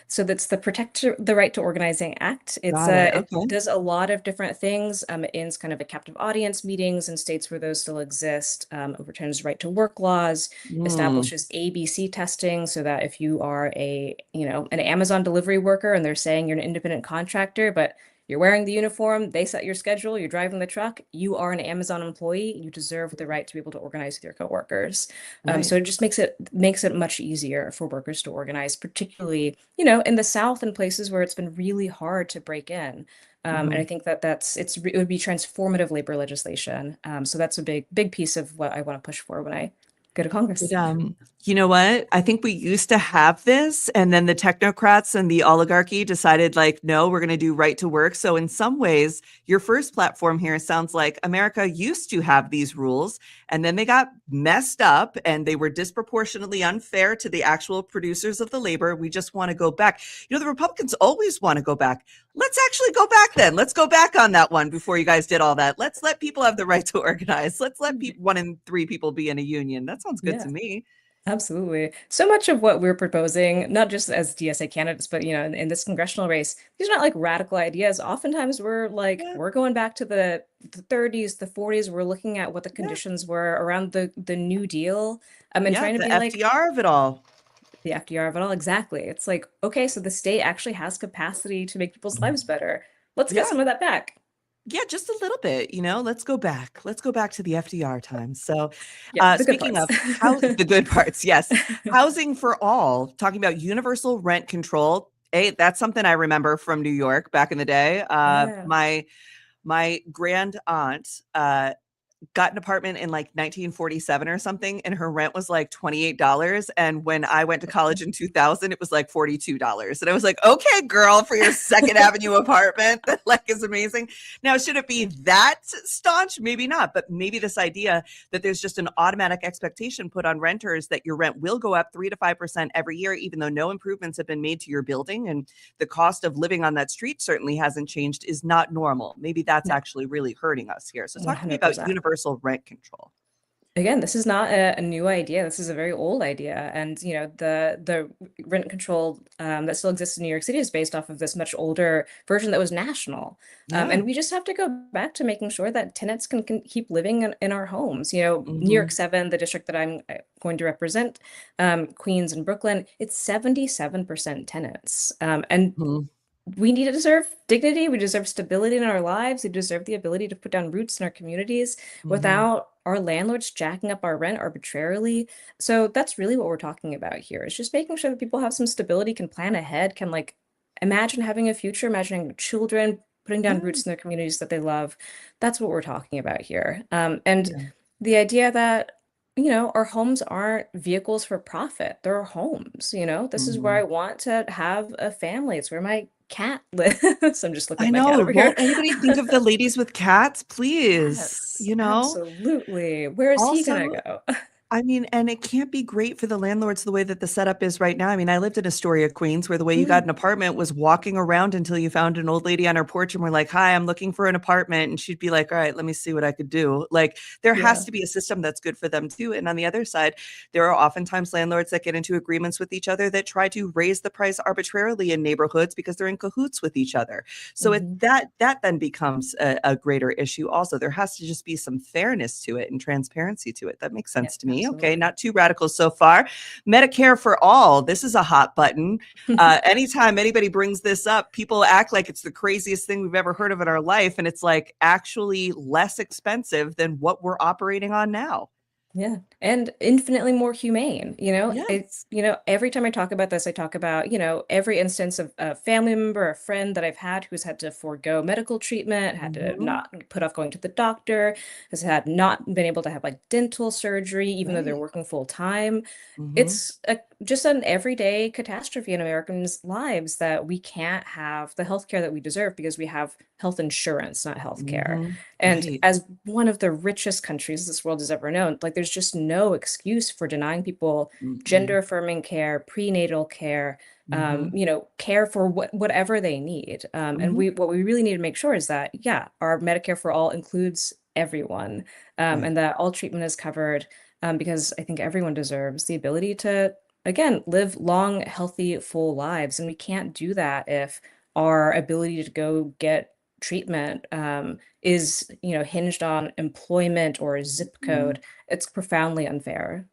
so that's the Protect the Right to Organizing Act. Got it. It Okay. does a lot of different things. It ends kind of a captive audience meetings in states where those still exist, overturns right to work laws, Mm. establishes ABC testing so that if you are an Amazon delivery worker and they're saying you're an independent contractor, but you're wearing the uniform, they set your schedule, you're driving the truck, you are an Amazon employee, you deserve the right to be able to organize with your coworkers. Right. So it just makes it much easier for workers to organize, particularly, in the South and places where it's been really hard to break in. And I Mhm. think it would be transformative labor legislation. So that's a big piece of what I want to push for when I go to But, Congress. you know what? I think we used to have this, and then the technocrats and the oligarchy decided, like, no, we're going to do right to work. So, in some ways, your first platform here sounds like America used to have these rules, and then they got messed up and they were disproportionately unfair to the actual producers of the labor. We just want to go back. The Republicans always want to go back. Let's actually go back then. Let's go back on that one before you guys did all that. Let's let people have the right to organize. Let's let 1 in 3 people be in a union. That sounds good to Yeah. me. Absolutely. So much of what we're proposing, not just as DSA candidates, but in this congressional race, these are not like radical ideas. Oftentimes Yeah, we're going back to the 30s, the 40s. We're looking at what the yeah, conditions were around the New Deal, and yeah. trying to The be like FDR of it all. the FDR of it all. Exactly. It's like, okay, so the state actually has capacity to make people's lives better. Let's get Yeah, some of that back. yeah, just a little bit. Let's go back. Let's go back to the FDR times. So, Yeah, the good speaking parts. of how the good parts, yes, housing for all. Talking about universal rent control. Hey, that's something I remember from New York back in the day. Yeah. My grand aunt got an apartment in like 1947 or something, and her rent was like $28. And when I went to college in 2000, it was like $42. And I was like, okay, girl, for your Second Avenue apartment, that like is amazing. Now, should it be that staunch? Maybe not, but maybe this idea that there's just an automatic expectation put on renters that your rent will go up 3 to 5% every year, even though no improvements have been made to your building. And the cost of living on that street certainly hasn't changed, is not normal. Maybe that's No, actually really hurting us here. So talk to me about 100%. universal rent control. Again, this is not a new idea. This is a very old idea. And, you know, the rent control that still exists in New York City is based off of this much older version that was national. Yeah. And we just have to go back to making sure that tenants can keep living in our homes. You know, New York Hmm. 7, the district that I'm going to represent, Queens and Brooklyn, it's 77% tenants. And Hmm. we need to deserve dignity. We deserve stability in our lives. We deserve the ability to put down roots in our communities Hmm. without our landlords jacking up our rent arbitrarily. So that's really what we're talking about here. It's just making sure that people have some stability, can plan ahead, can like imagine having a future, imagining children, putting down Yeah. roots in their communities that they love. That's what we're talking about here. And Yeah. the idea that our homes aren't vehicles for profit. They're homes, this is where I Mhm. want to have a family. It's where my cat lives. I'm just looking I at my cat know. over here. Won't anybody think of the ladies with cats, please? Yes, You know? absolutely. Where is he gonna Also, go? I mean, and it can't be great for the landlords the way that the setup is right now. I mean, I lived in Astoria, Queens, where the way you got Mm, an apartment was walking around until you found an old lady on her porch and we're like, "Hi, I'm looking for an apartment." And she'd be like, "All right, let me see what I could do." Like, there has yeah. to be a system that's good for them too. And on the other side, there are oftentimes landlords that get into agreements with each other that try to raise the price arbitrarily in neighborhoods because they're in cahoots with each other. So Hmm. that then becomes a greater issue also. There has to just be some fairness to it and transparency to it. That makes Yeah, sense to me. Okay, absolutely. not too radical so far. Medicare for all. This is a hot button. Anytime anybody brings this up, people act like it's the craziest thing we've ever heard of in our life. And it's like actually less expensive than what we're operating on now. Yeah, and infinitely more humane. Yes. Every time I talk about this, I talk about, every instance of a family member, a friend that I've had who's had to forego medical treatment, had to Hmm. not put off going to the doctor, has had not been able to have like dental surgery, even though they're Right. working full time. Hmm. It's just an everyday catastrophe in Americans' lives that we can't have the healthcare that we deserve because we have health insurance, not healthcare. Hmm. And Right. as one of the richest countries this world has ever known, like there's just no excuse for denying people Mm-mm. gender affirming care, prenatal care, Hmm. care for whatever they need. And Hmm. what we really need to make sure is that, yeah, our Medicare for all includes everyone, Right. and that all treatment is covered, because I think everyone deserves the ability to, again, live long, healthy, full lives. And we can't do that if our ability to go get treatment is, hinged on employment or a zip Mm. code. It's profoundly unfair.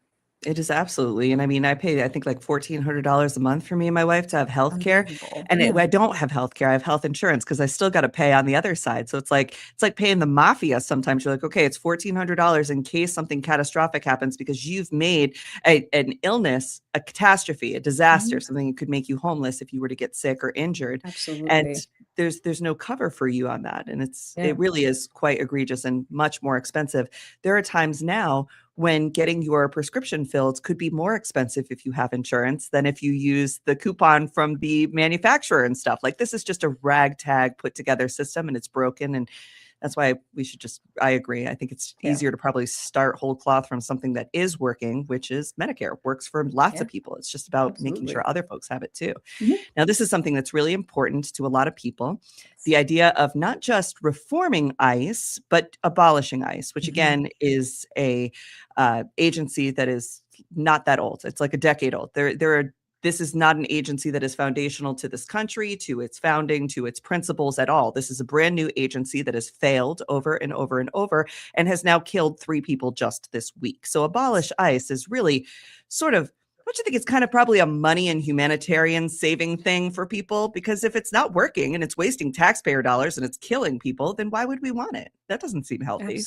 It is absolutely. And I mean, I pay, I think like $1,400 a month for me and my wife to have health care. Unbelievable. And Yeah. I don't have health care. I have health insurance because I still got to pay on the other side. So it's like paying the mafia. Sometimes you're like, okay, it's $1,400 in case something catastrophic happens because you've made an illness, a catastrophe, a disaster, Mhm. something that could make you homeless if you were to get sick or injured. And Absolutely. there's no cover for you on that. And Yeah. it really is quite egregious and much more expensive. There are times now when getting your prescription filled could be more expensive if you have insurance than if you use the coupon from the manufacturer and stuff. Like this is just a ragtag put together system and it's broken. And that's why we should I agree. I think it's Yeah. easier to probably start whole cloth from something that is working, which is Medicare. Works for lots Yeah. of people. It's just about making Absolutely. sure other folks have it too. Mhm. Now, this is something that's really important to a lot of people. Yes. The idea of not just reforming ICE, but abolishing ICE, which Mhm. again is a agency that is not that old. It's like a decade old. This is not an agency that is foundational to this country, to its founding, to its principles at all. This is a brand new agency that has failed over and over and over and has now killed 3 people just this week. So abolish ICE is really sort of, don't you think it's kind of probably a money and humanitarian saving thing for people? Because if it's not working and it's wasting taxpayer dollars and it's killing people, then why would we want it? That doesn't seem healthy.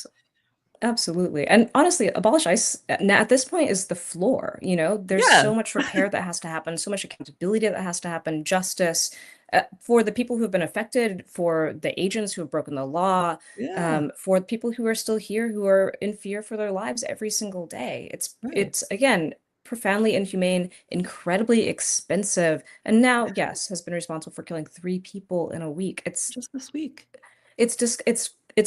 Absolutely. And honestly, abolish ICE now at this point is the floor. There's Yeah. so much repair that has to happen, so much accountability that has to happen, justice for the people who have been affected, for the agents who have broken the law, Yeah. for the people who are still here, who are in fear for their lives every single day. It's Right. it's again profoundly inhumane, incredibly expensive, and now, yes, has been responsible for killing 3 people in a week. Just this week. It's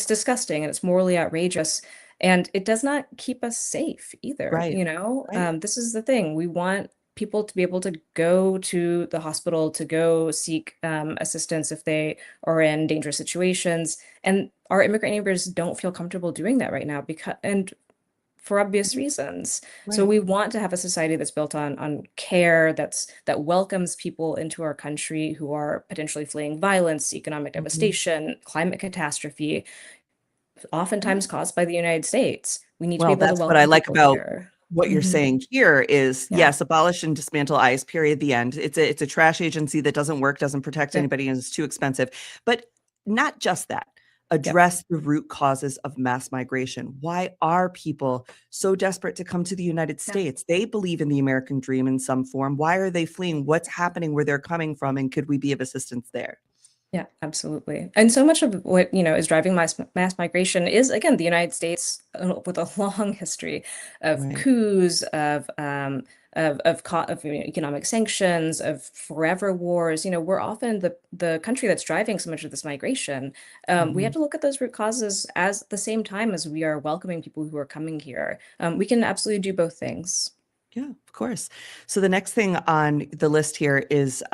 disgusting and it's morally outrageous, and it does not keep us safe either. Right. Right. This is the thing. We want people to be able to go to the hospital to go seek assistance if they are in dangerous situations, and our immigrant neighbors don't feel comfortable doing that right now because and for obvious reasons. So we want to have a society that's built on care, that welcomes people into our country who are potentially fleeing violence, economic devastation, climate catastrophe, oftentimes caused by the United States. We need to be Well, able to that's what I welcome like people about here. what you're saying here is, Yeah. yes, abolish and dismantle ICE, period, the end. It's a trash agency that doesn't work, doesn't protect anybody, and is too expensive. But not just that. Address the root causes of mass migration. Why are people so desperate to come to the United States? They believe in the American dream in some form. Why are they fleeing? What's happening where they're coming from? And could we be of assistance there? Yeah, absolutely. And so much of what, is driving mass migration is, again, the United States with a long history of coups, of economic sanctions, of forever wars. We're often the country that's driving so much of this migration. We have to look at those root causes as the same time as we are welcoming people who are coming here. We can absolutely do both things. Yeah, of course. So the next thing on the list here is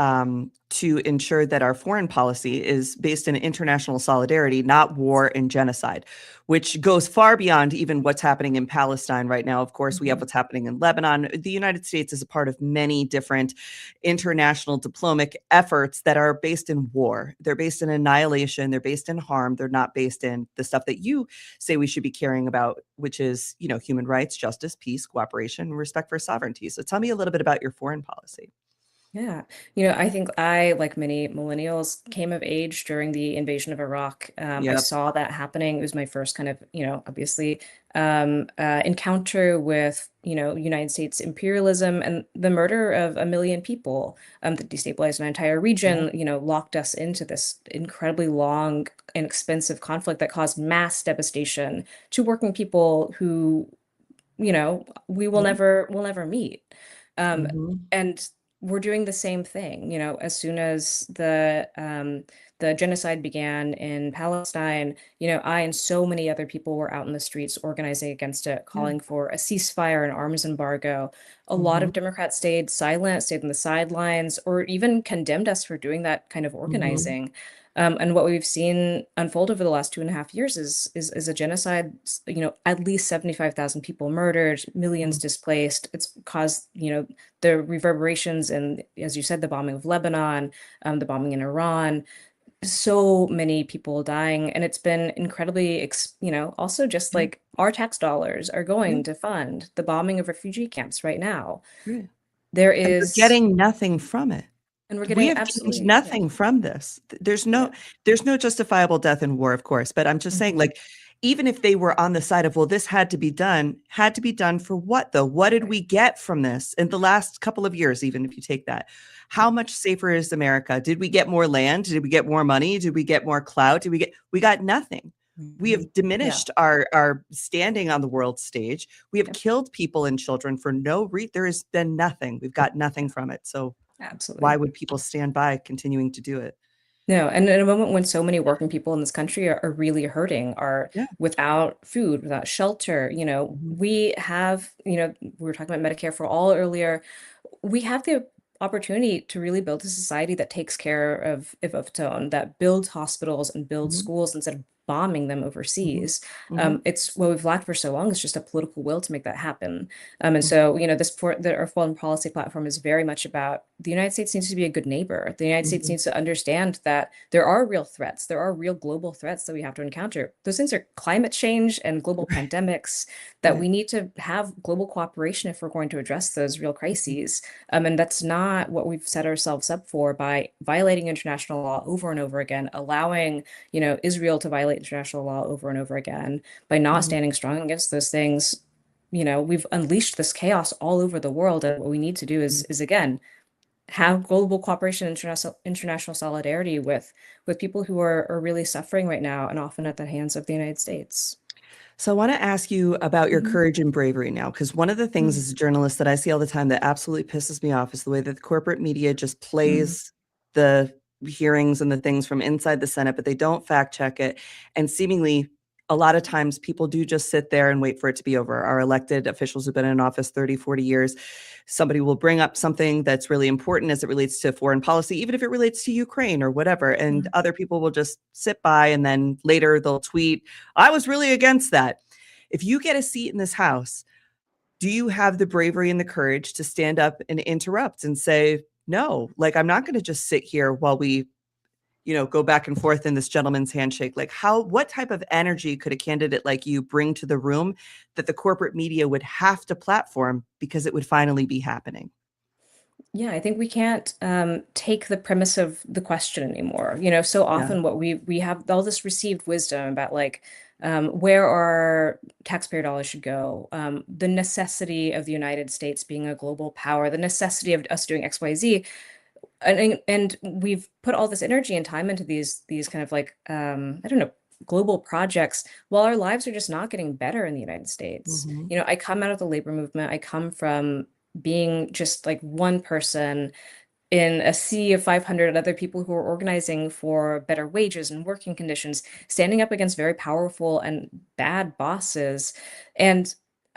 to ensure that our foreign policy is based in international solidarity, not war and genocide, which goes far beyond even what's happening in Palestine right now. Of course, we have what's happening in Lebanon. The United States is a part of many different international diplomatic efforts that are based in war. They're based in annihilation. They're based in harm. They're not based in the stuff that you say we should be caring about, which is, human rights, justice, peace, cooperation, and respect for sovereignty. So tell me a little bit about your foreign policy. Yeah. I think I, like many millennials, came of age during the invasion of Iraq. I saw that happening. It was my first kind of, obviously, encounter with, United States imperialism and the murder of 1 million people that destabilized an entire region, locked us into this incredibly long and expensive conflict that caused mass devastation to working people who, we will never meet. And we're doing the same thing, as soon as the genocide began in Palestine, I and so many other people were out in the streets organizing against it, calling for a ceasefire and arms embargo. A lot of Democrats stayed silent, stayed on the sidelines, or even condemned us for doing that kind of organizing. And what we've seen unfold over the last 2.5 years is a genocide, at least 75,000 people murdered, millions displaced. It's caused, the reverberations and, as you said, the bombing of Lebanon, the bombing in Iran, so many people dying. And it's been incredibly, also just like our tax dollars are going to fund the bombing of refugee camps right now. There is getting nothing from it. And we're getting we have gained nothing from this. There's no justifiable death in war, of course, but I'm just saying, like, even if they were on the side of, well, this had to be done for what though? What did we get from this in the last couple of years? Even if you take that, how much safer is America? Did we get more land? Did we get more money? Did we get more clout? We got nothing. We have diminished our standing on the world stage. We have killed people and children for no reason. There has been nothing. We've got nothing from it. So absolutely, why would people stand by continuing to do it? No, and in a moment when so many working people in this country are really hurting, are without food, without shelter, we have, we were talking about Medicare for all earlier. We have the opportunity to really build a society that takes care of its own, that builds hospitals and builds schools instead of bombing them overseas. It's what we've lacked for so long is just a political will to make that happen. And so, our foreign policy platform is very much about the United States needs to be a good neighbor. The United States needs to understand that there are real threats. There are real global threats that we have to encounter. Those things are climate change and global pandemics, that we need to have global cooperation if we're going to address those real crises. And that's not what we've set ourselves up for by violating international law over and over again, allowing, Israel to violate international law over and over again. By not standing strong against those things, we've unleashed this chaos all over the world. And what we need to do is again, have global cooperation, international solidarity with people who are really suffering right now and often at the hands of the United States. So I want to ask you about your courage and bravery now, because one of the things as a journalist that I see all the time that absolutely pisses me off is the way that the corporate media just plays the hearings and the things from inside the Senate, but they don't fact check it. And seemingly a lot of times people do just sit there and wait for it to be over. Our elected officials have been in office 30, 40 years. Somebody will bring up something that's really important as it relates to foreign policy, even if it relates to Ukraine or whatever. And other people will just sit by and then later they'll tweet, I was really against that. if you get a seat in this House, do you have the bravery and the courage to stand up and interrupt and say, no, like, I'm not going to just sit here while we, go back and forth in this gentleman's handshake? Like, what type of energy could a candidate like you bring to the room that the corporate media would have to platform because it would finally be happening? Yeah, I think we can't take the premise of the question anymore. So often what we have all this received wisdom about, like, where our taxpayer dollars should go, the necessity of the United States being a global power, the necessity of us doing X, Y, Z. And we've put all this energy and time into these kind of, like, I don't know, global projects, while our lives are just not getting better in the United States. I come out of the labor movement. I come from being just like one person in a sea of 500 other people who are organizing for better wages and working conditions, standing up against very powerful and bad bosses. And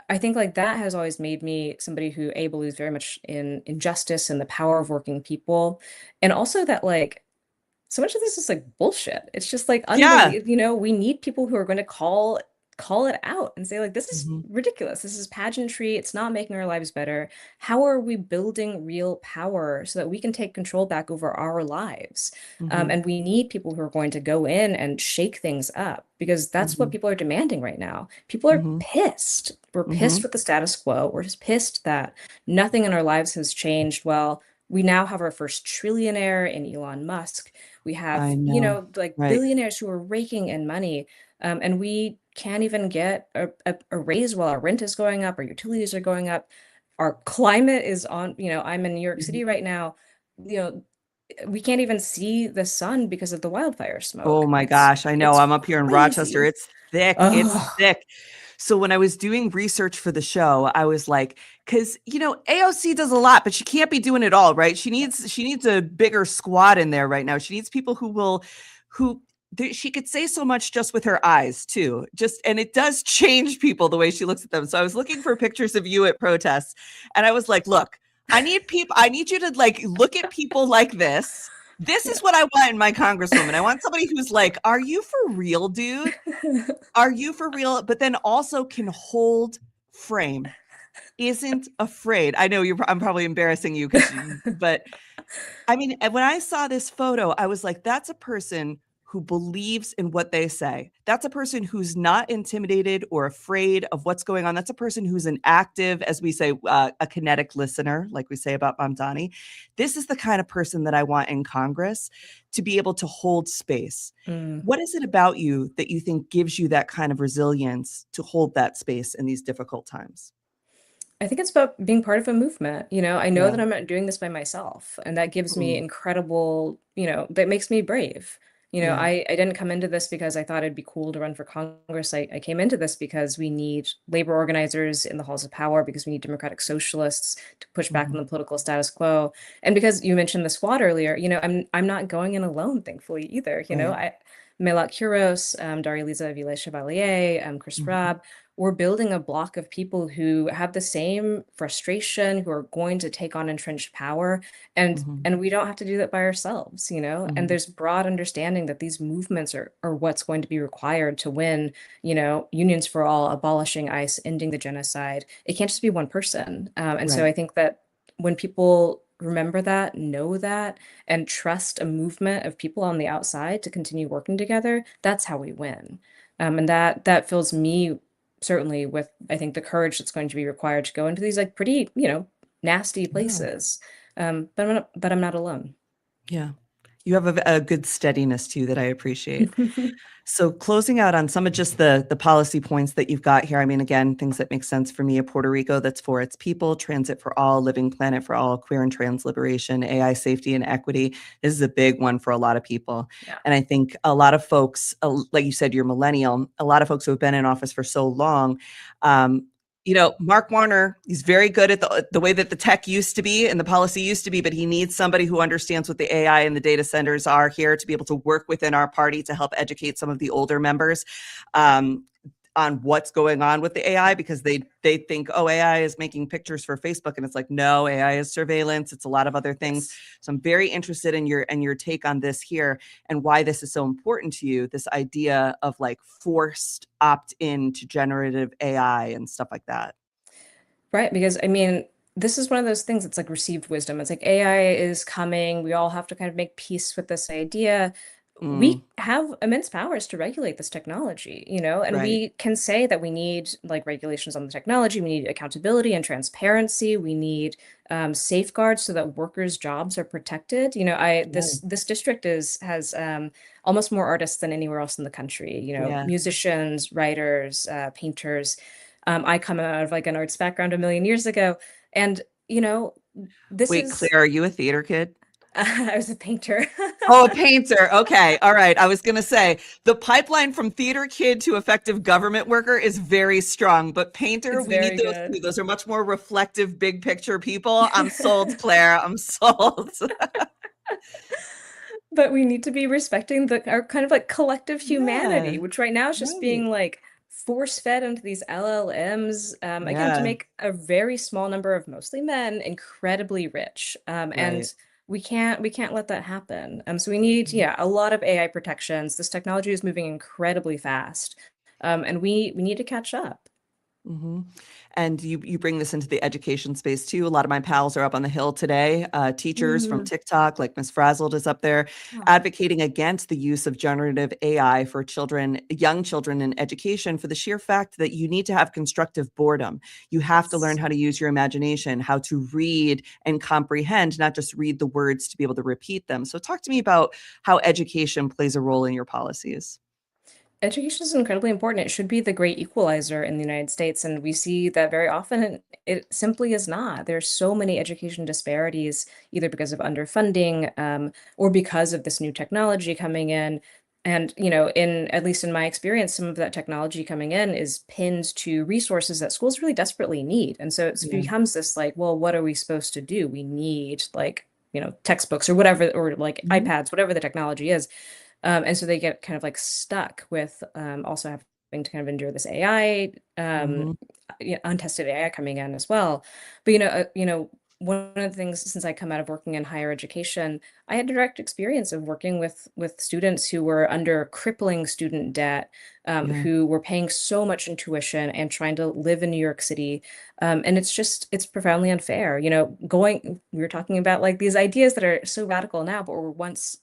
I think, like, that has always made me somebody who believes very much in injustice and the power of working people. And also that, like, so much of this is like bullshit. It's just like Yeah. unbelievable. We need people who are going to call it out and say, like, this is Mm-hmm. ridiculous. This is pageantry. It's not making our lives better. How are we building real power so that we can take control back over our lives? Mm-hmm. And we need people who are going to go in and shake things up, because that's what Mm-hmm. people are demanding right now. People are Mm-hmm. pissed. We're Mm-hmm. pissed with the status quo. We're just pissed that nothing in our lives has changed. Well, we now have our first trillionaire in Elon Musk. We have, I know. like, Right. billionaires who are raking in money. And we can't even get a raise while our rent is going up, our utilities are going up. Our climate is on, I'm in New York City right now. We can't even see the sun because of the wildfire smoke. Oh my gosh, I know. It's I'm up here in Rochester. crazy. It's thick. It's thick. So when I was doing research for the show, I was like, because AOC does a lot, but she can't be doing it all, right? She needs a bigger squad in there right now. She needs people she could say so much just with her eyes too. And it does change people the way she looks at them. So I was looking for pictures of you at protests, and I was like, look, I need you to, like, look at people like this. This is what I want in my congresswoman. I want somebody who's like, are you for real, dude? Are you for real? But then also can hold frame, isn't afraid. I know I'm probably embarrassing you, but I mean, when I saw this photo, I was like, that's a person who believes in what they say. That's a person who's not intimidated or afraid of what's going on. That's a person who's an active, as we say, a kinetic listener, like we say about Mamdani. This is the kind of person that I want in Congress, to be able to hold space. What is it about you that you think gives you that kind of resilience to hold that space in these difficult times? I think it's about being part of a movement. I know Yeah. that I'm not doing this by myself, and that gives me incredible, that makes me brave. Yeah. I didn't come into this because I thought it'd be cool to run for Congress. I came into this because we need labor organizers in the halls of power, because we need democratic socialists to push back on the political status quo. And because you mentioned the squad earlier, I'm not going in alone, thankfully, either. Melak Kuros, Daria-Liza Villay-Chevalier, Chris Rabb, we're building a block of people who have the same frustration, who are going to take on entrenched power, and we don't have to do that by ourselves, and there's broad understanding that these movements are what's going to be required to win, unions for all, abolishing ICE, ending the genocide. It can't just be one person. So I think that when people remember that, know that, and trust a movement of people on the outside to continue working together, that's how we win. And that fills me certainly with, I think, the courage that's going to be required to go into these, like, pretty, nasty places. But I'm not alone. Yeah. You have a good steadiness too that I appreciate. So closing out on some of just the policy points that you've got here. I mean, again, things that make sense for me: a Puerto Rico that's for its people, transit for all, living planet for all, queer and trans liberation, AI safety and equity. This is a big one for a lot of people. Yeah. And I think a lot of folks, like you said, you're millennial, a lot of folks who have been in office for so long, Mark Warner, he's very good at the way that the tech used to be and the policy used to be, but he needs somebody who understands what the AI and the data centers are here to be able to work within our party to help educate some of the older members. on what's going on with the AI, because they think, oh, AI is making pictures for Facebook, and it's like, no, AI is surveillance. It's a lot of other things. Yes. So I'm very interested in your take on this here, and why this is so important to you, this idea of like forced opt-in to generative AI and stuff like that. Right, because I mean, this is one of those things, it's like received wisdom. It's like AI is coming. We all have to kind of make peace with this idea. Mm, We have immense powers to regulate this technology, you know, and right. we can say that we need like regulations on the technology. We need accountability and transparency. We need safeguards so that workers' jobs are protected. You know, Yeah. this district has almost more artists than anywhere else in the country. You know, Yeah. musicians, writers, painters. I come out of like an arts background a million years ago, and you know, this Wait, is Claire, are you a theater kid? I was a painter. Oh, a painter. Okay. All right. I was going to say the pipeline from theater kid to effective government worker is very strong, but painter, It's we need very those good. too. Those are much more reflective, big picture people. I'm sold, Claire. I'm sold. But we need to be respecting our kind of like collective Yeah. humanity, which right now is just Right. being like force fed into these LLMs, again, to Yeah. make a very small number of mostly men incredibly rich. Right. And we can't let that happen. So we need, Mhm. yeah, a lot of AI protections. This technology is moving incredibly fast. And we need to catch up. Mhm. And you bring this into the education space too. A lot of my pals are up on the Hill today, teachers from Mm. TikTok, like Miss Frazzled is up there, Oh, advocating against the use of generative AI for children, young children in education, for the sheer fact that you need to have constructive boredom. You have to learn yes. how to use your imagination, how to read and comprehend, not just read the words to be able to repeat them. So talk to me about how education plays a role in your policies. Education is incredibly important. It should be the great equalizer in the United States, and we see that very often it simply is not. There's so many education disparities, either because of underfunding, or because of this new technology coming in. And, you know, in at least in my experience, some of that technology coming in is pinned to resources that schools really desperately need. And so it Yeah. becomes this like, well, what are we supposed to do? We need like, you know, textbooks or whatever, or like Mhm. iPads, whatever the technology is. And so they get kind of like stuck with also having to kind of endure this AI, Mhm. untested AI coming in as well. But one of the things since I come out of working in higher education, I had direct experience of working with students who were under crippling student debt, Yeah. who were paying so much in tuition and trying to live in New York City. And it's profoundly unfair. You know, we were talking about like these ideas that are so radical now, but were once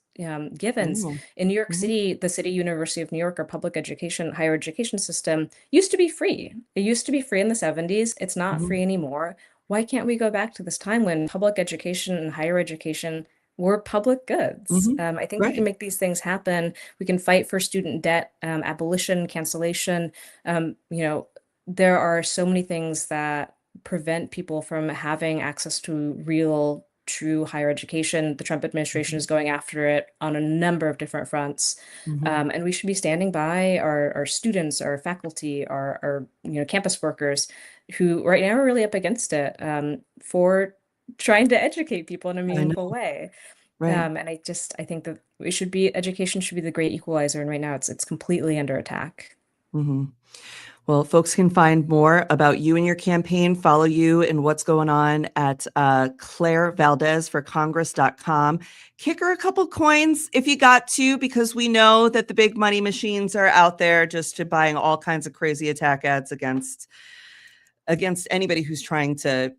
givens. Mm. In New York Mhm. City, the City University of New York, our public education, higher education system used to be free. It used to be free in the 70s. It's not Mhm. free anymore. Why can't we go back to this time when public education and higher education were public goods? Mhm. I think we can Right. make these things happen. We can fight for student debt, abolition, cancellation. There are so many things that prevent people from having access to real, true higher education. The Trump administration Mhm. is going after it on a number of different fronts. Mhm. And we should be standing by our students, our faculty, our campus workers who right now are really up against it for trying to educate people in a I meaningful know. way. Right. And I think that education should be the great equalizer. And right now it's completely under attack. Mhm. Well, folks can find more about you and your campaign, follow you and what's going on at ClaireValdezForCongress.com. Kick her a couple coins if you got to, because we know that the big money machines are out there just to buying all kinds of crazy attack ads against anybody who's trying to,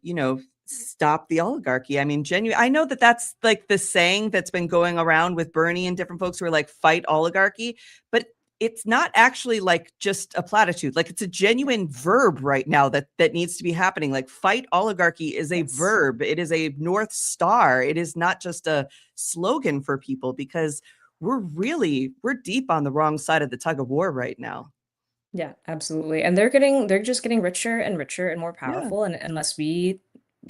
stop the oligarchy. I mean, I know that that's like the saying that's been going around with Bernie and different folks who are like, fight oligarchy, but it's not actually like just a platitude. Like, it's a genuine verb right now that needs to be happening. Like, fight oligarchy is a Yes. verb. It is a North Star. It is not just a slogan for people, because we're deep on the wrong side of the tug of war right now. Yeah, absolutely. And they're just getting richer and richer and more Yeah. powerful. And unless we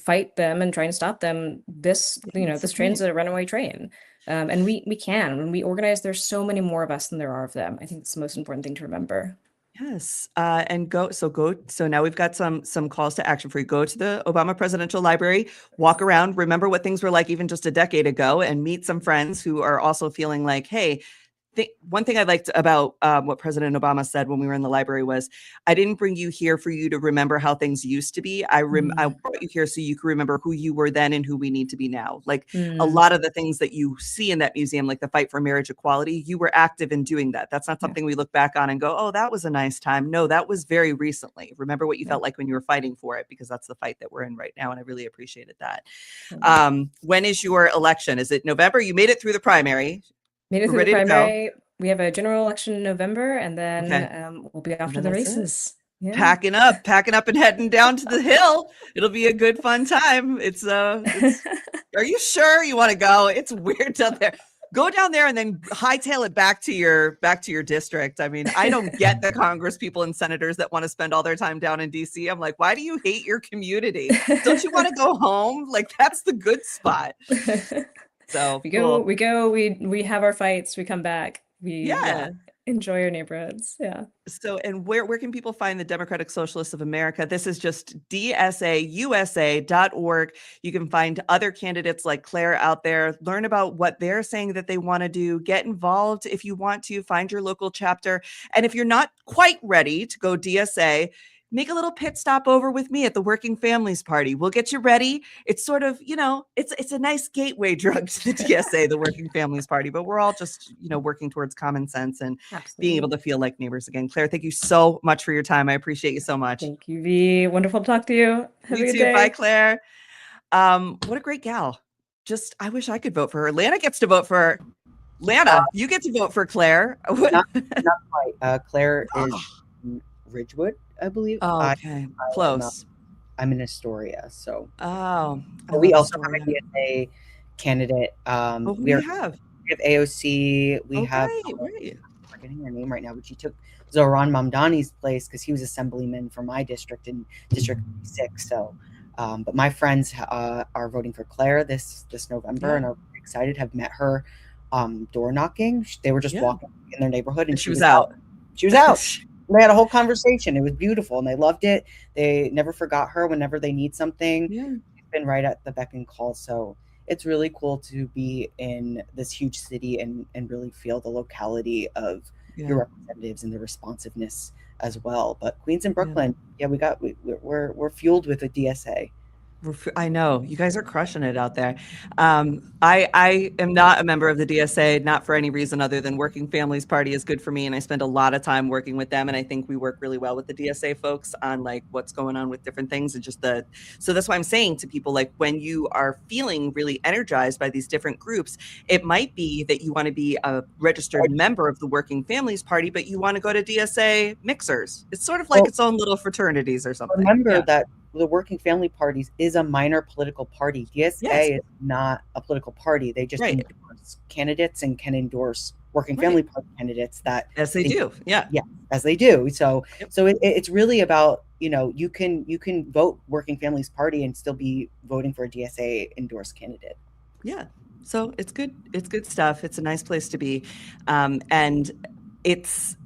fight them and try and stop them, Yeah, that's the this train's point. a runaway train. And we can, when we organize, there's so many more of us than there are of them. I think it's the most important thing to remember. Yes, and so now we've got some calls to action for you. Go to the Obama Presidential Library, walk around, remember what things were like even just a decade ago, and meet some friends who are also feeling like, hey, one thing I liked about what President Obama said when we were in the library was, I didn't bring you here for you to remember how things used to be. I brought you here so you can remember who you were then and who we need to be now. Like a lot of the things that you see in that museum, like the fight for marriage equality, you were active in doing that. That's not something we look back on and go, oh, that was a nice time. No, that was very recently. Remember what you felt like when you were fighting for it, because that's the fight that we're in right now. And I really appreciated that. When is your election? Is it November? You made it through the primary. Made it through the primary. We have a general election in November, and then we'll be off to the races. Yeah. Packing up and heading down to the Hill. It'll be a good, fun time. Are you sure you want to go? It's weird down there. Go down there and then hightail it back to your district. I mean, I don't get the Congress people and senators that want to spend all their time down in DC. I'm like, why do you hate your community? Don't you want to go home? Like, that's the good spot. So we have our fights, we come back. We enjoy our neighborhoods. Yeah. So, and where can people find the Democratic Socialists of America? This is just dsausa.org. You can find other candidates like Claire out there, learn about what they're saying that they want to do, get involved if you want to, find your local chapter. And if you're not quite ready to go DSA, make a little pit stop over with me at the Working Families Party. We'll get you ready. It's sort of, it's a nice gateway drug to the DSA, the Working Families Party, but we're all just, working towards common sense and being able to feel like neighbors again. Claire, thank you so much for your time. I appreciate you so much. Thank you, V. Wonderful to talk to you. Have a good day. Bye, Claire. What a great gal. I wish I could vote for her. Lana gets to vote for her. Lana, you get to vote for Claire. Not quite. Claire is Ridgewood, I believe. Oh, okay. Close. I'm in Astoria, so. Oh. We also have a DSA candidate. We have AOC. We have. Right. I'm forgetting her name right now, but she took Zohran Mamdani's place because he was assemblyman for my district in District 6. So, but my friends are voting for Claire this November and are excited. Have met her door knocking. They were just walking in their neighborhood, and she was out. She was out. They had a whole conversation. It was beautiful, and they loved it. They never forgot her whenever they need something. She's been right at the beck and call. So it's really cool to be in this huge city and really feel the locality of your representatives and the responsiveness as well. But Queens and Brooklyn, we're fueled with a DSA. I know you guys are crushing it out there. I am not a member of the DSA, not for any reason other than Working Families Party is good for me. And I spend a lot of time working with them. And I think we work really well with the DSA folks on like what's going on with different things and so that's why I'm saying to people, like when you are feeling really energized by these different groups, it might be that you want to be a registered member of the Working Families Party, but you want to go to DSA mixers. It's sort of like its own little fraternities or something. Remember that the Working Family Parties is a minor political party. DSA is not a political party. They just endorse candidates and can endorse Working Family Party candidates that as they do. Yeah, as they do. So it's really about, you can vote Working Families Party and still be voting for a DSA endorsed candidate. Yeah. So it's good. It's good stuff. It's a nice place to be. And it's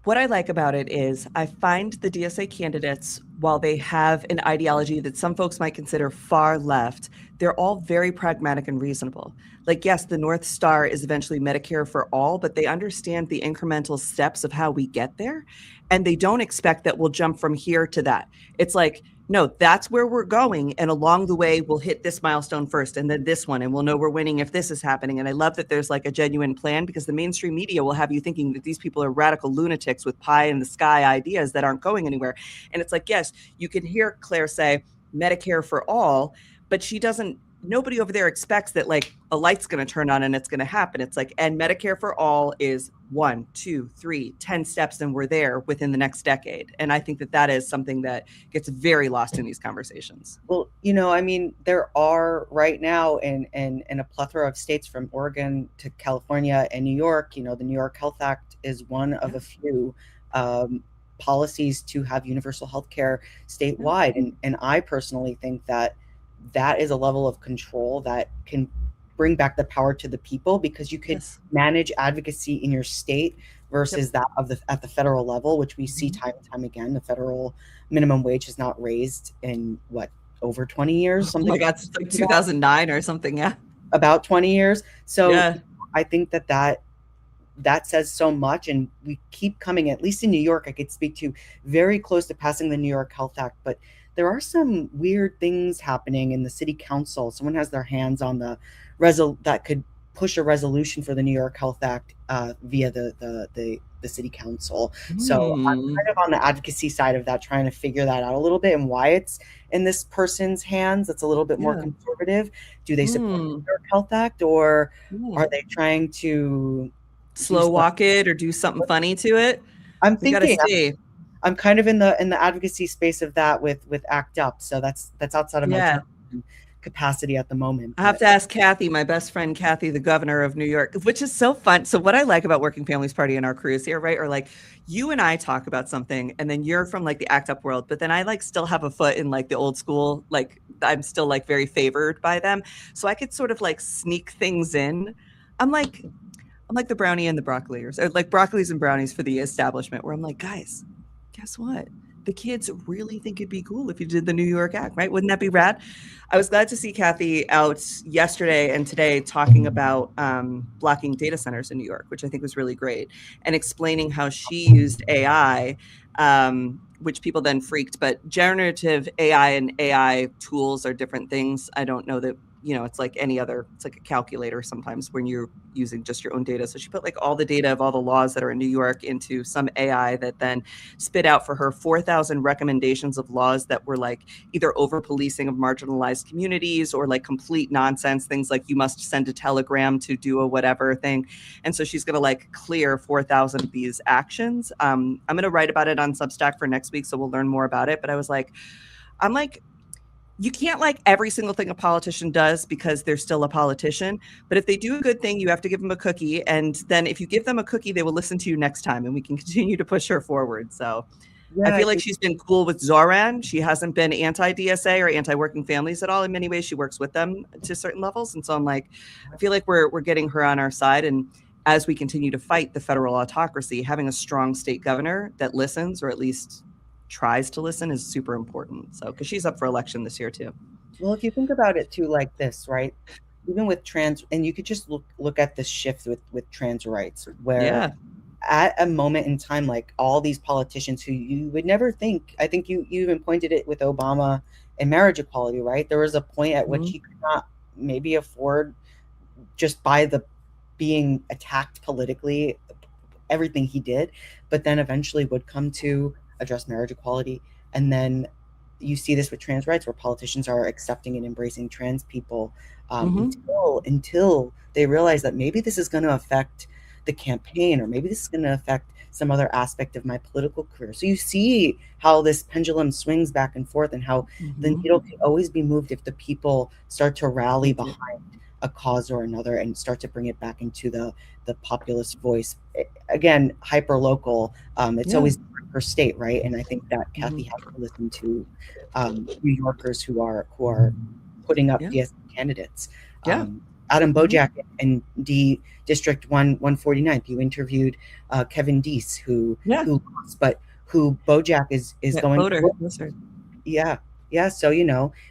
what I like about it is I find the DSA candidates, while they have an ideology that some folks might consider far left, they're all very pragmatic and reasonable. Like, yes, the North Star is eventually Medicare for all, but they understand the incremental steps of how we get there. And they don't expect that we'll jump from here to that. It's like, no, that's where we're going. And along the way, we'll hit this milestone first and then this one, and we'll know we're winning if this is happening. And I love that there's like a genuine plan, because the mainstream media will have you thinking that these people are radical lunatics with pie in the sky ideas that aren't going anywhere. And it's like, yes, you can hear Claire say Medicare for all, but nobody over there expects that like a light's going to turn on and it's going to happen. It's like, and Medicare for all is 1, 2, 3, 10 steps, and we're there within the next decade. And I think that is something that gets very lost in these conversations. Well, there are right now in a plethora of states from Oregon to California and New York, the New York Health Act is one of a few policies to have universal health care statewide. And I personally think that is a level of control that can bring back the power to the people, because you can manage advocacy in your state versus that at the federal level, which we see time and time again. The federal minimum wage has not raised in over 20 years. Something. Oh my God, it's like 2009 or something. Yeah, about 20 years. So I think that that says so much. And we keep coming, at least in New York, I could speak to, very close to passing the New York Health Act, but there are some weird things happening in the city council. Someone has their hands on the that could push a resolution for the New York Health Act via the city council. So I'm kind of on the advocacy side of that, trying to figure that out a little bit and why it's in this person's hands that's a little bit more conservative. Do they support the New York Health Act, or are they trying to slow walk it or do something funny to it? I'm thinking I'm kind of in the advocacy space of that with ACT UP. So that's outside of my capacity at the moment. I have to ask Kathy, my best friend Kathy, the governor of New York, which is so fun. So what I like about Working Families Party and our crews here, right, are like you and I talk about something and then you're from like the ACT UP world, but then I like still have a foot in like the old school, like I'm still like very favored by them. So I could sort of like sneak things in. I'm like the brownie and the broccoli, or like broccolis and brownies for the establishment, where I'm like, guys, guess what? The kids really think it'd be cool if you did the New York Act, right? Wouldn't that be rad? I was glad to see Kathy out yesterday and today talking about blocking data centers in New York, which I think was really great, and explaining how she used AI, which people then freaked. But generative AI and AI tools are different things. I don't know that, it's like any other, it's like a calculator sometimes when you're using just your own data. So she put like all the data of all the laws that are in New York into some AI that then spit out for her 4,000 recommendations of laws that were like either over policing of marginalized communities or like complete nonsense, things like you must send a telegram to do a whatever thing. And so she's going to like clear 4,000 of these actions. I'm going to write about it on Substack for next week, so we'll learn more about it. But I was like, you can't like every single thing a politician does because they're still a politician. But if they do a good thing, you have to give them a cookie. And then if you give them a cookie, they will listen to you next time and we can continue to push her forward. So I feel like she's been cool with Zoran. She hasn't been anti-DSA or anti-working families at all. In many ways, she works with them to certain levels. And so I'm like, I feel like we're getting her on our side. And as we continue to fight the federal autocracy, having a strong state governor that listens, or at least tries to listen, is super important. So because she's up for election this year too. Well, if you think about it too like this, right, even with trans, and you could just look at this shift with trans rights, where at a moment in time, like all these politicians who you would never think, I think you even pointed it with Obama and marriage equality, right? There was a point at which he could not maybe afford, just by the being attacked politically, everything he did, but then eventually would come to address marriage equality. And then you see this with trans rights, where politicians are accepting and embracing trans people until they realize that maybe this is going to affect the campaign, or maybe this is going to affect some other aspect of my political career. So you see how this pendulum swings back and forth, and how the needle can always be moved if the people start to rally behind a cause or another and start to bring it back into the populist voice. Again, hyper local. It's always per state, right? And I think that Kathy has to listen to New Yorkers who are putting up DSA candidates. Adam Bojack in the District 149th, you interviewed Kevin Deese, who lost, but who Bojack is going to. Yeah. So,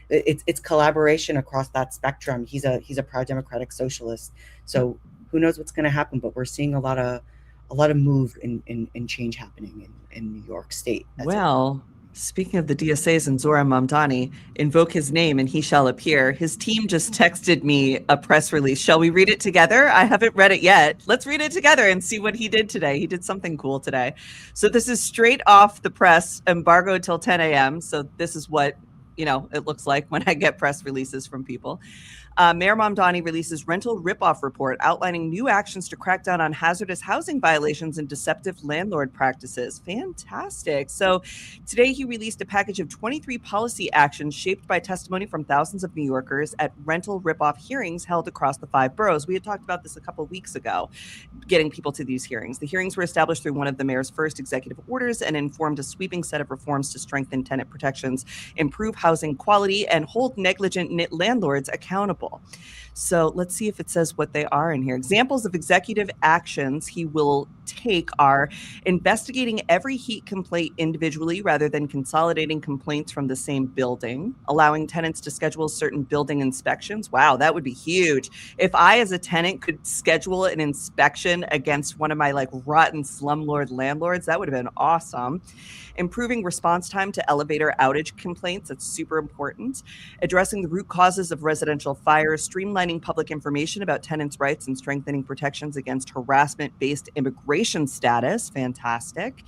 it's collaboration across that spectrum. He's a proud democratic socialist. So who knows what's going to happen, but we're seeing a lot of move and change happening in New York State. Speaking of the DSAs and Zoran Mamdani, invoke his name and he shall appear. His team just texted me a press release. Shall we read it together? I haven't read it yet. Let's read it together and see what he did today. He did something cool today. So this is straight off the press, embargoed till 10 a.m. So this is what, it looks like when I get press releases from people. Mayor Mamdani releases rental ripoff report outlining new actions to crack down on hazardous housing violations and deceptive landlord practices. Fantastic. So today he released a package of 23 policy actions shaped by testimony from thousands of New Yorkers at rental ripoff hearings held across the 5 boroughs. We had talked about this a couple of weeks ago, getting people to these hearings. The hearings were established through one of the mayor's first executive orders and informed a sweeping set of reforms to strengthen tenant protections, improve housing quality, and hold negligent landlords accountable. people. So let's see if it says what they are in here. Examples of executive actions he will take are investigating every heat complaint individually rather than consolidating complaints from the same building, allowing tenants to schedule certain building inspections. Wow, that would be huge. If I, as a tenant, could schedule an inspection against one of my like rotten slumlord landlords, that would have been awesome. Improving response time to elevator outage complaints. That's super important. Addressing the root causes of residential fires, streamlining public information about tenants' rights, and strengthening protections against harassment-based immigration status. Fantastic.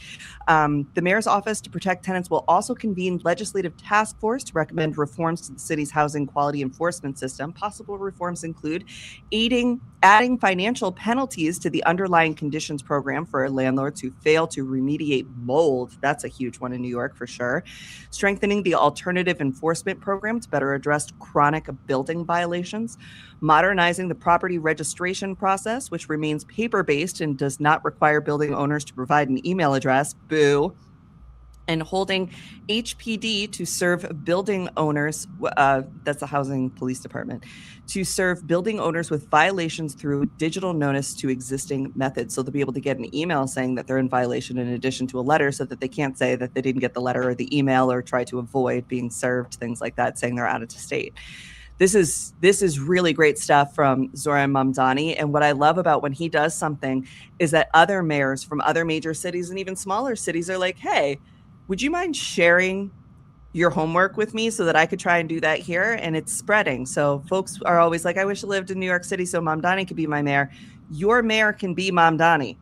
The mayor's office to protect tenants will also convene legislative task force to recommend reforms to the city's housing quality enforcement system. Possible reforms include adding financial penalties to the underlying conditions program for landlords who fail to remediate mold. That's a huge one in New York for sure. Strengthening the alternative enforcement program to better address chronic building violations. Modernizing the property registration process, which remains paper-based and does not require building owners to provide an email address. Boo. And holding HPD to serve building owners, that's the Housing Police Department, to serve building owners with violations through digital notice to existing methods. So they'll be able to get an email saying that they're in violation in addition to a letter, so that they can't say that they didn't get the letter or the email or try to avoid being served, things like that, saying they're out of state. This is really great stuff from Zoran Mamdani. And what I love about when he does something is that other mayors from other major cities and even smaller cities are like, hey, would you mind sharing your homework with me so that I could try and do that here? And it's spreading. So folks are always like, I wish I lived in New York City so Mamdani could be my mayor. Your mayor can be Mamdani.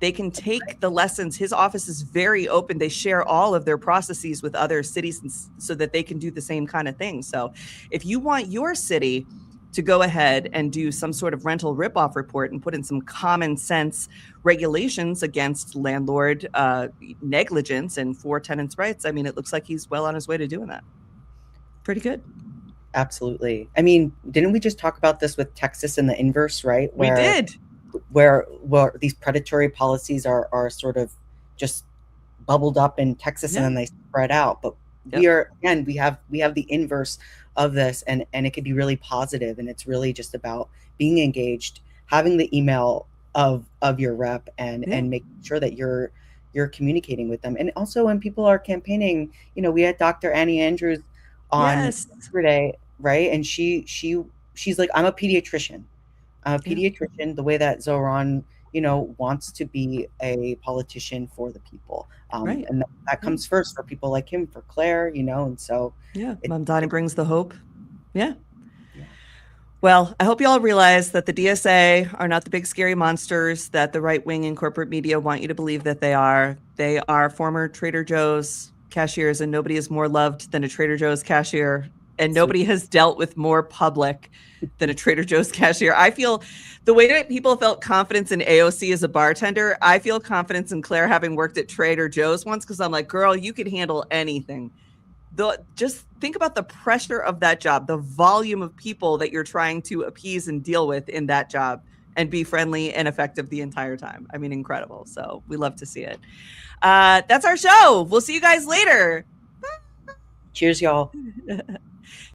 They can take the lessons. His office is very open. They share all of their processes with other cities so that they can do the same kind of thing. So if you want your city to go ahead and do some sort of rental ripoff report and put in some common sense regulations against landlord negligence and for tenants' rights, I mean, it looks like he's well on his way to doing that. Pretty good. Absolutely. I mean, didn't we just talk about this with Texas and the inverse, right? We did. Where these predatory policies are sort of just bubbled up in Texas and then they spread out. But we have the inverse of this, and it could be really positive, and it's really just about being engaged, having the email of your rep and making sure that you're communicating with them. And also when people are campaigning, you know, we had Dr. Annie Andrews on yesterday, right? And she's like, I'm a pediatrician. The way that Zoran, you know, wants to be a politician for the people. And that comes first for people like him, for Claire, you know, and so. Yeah, Mamdani brings the hope. Yeah. Well, I hope you all realize that the DSA are not the big scary monsters that the right wing and corporate media want you to believe that they are. They are former Trader Joe's cashiers, and nobody is more loved than a Trader Joe's cashier. And nobody has dealt with more public than a Trader Joe's cashier. I feel the way that people felt confidence in AOC as a bartender, I feel confidence in Claire having worked at Trader Joe's once, because I'm like, girl, you can handle anything. Just think about the pressure of that job, the volume of people that you're trying to appease and deal with in that job, and be friendly and effective the entire time. I mean, incredible. So we love to see it. That's our show. We'll see you guys later. Cheers, y'all.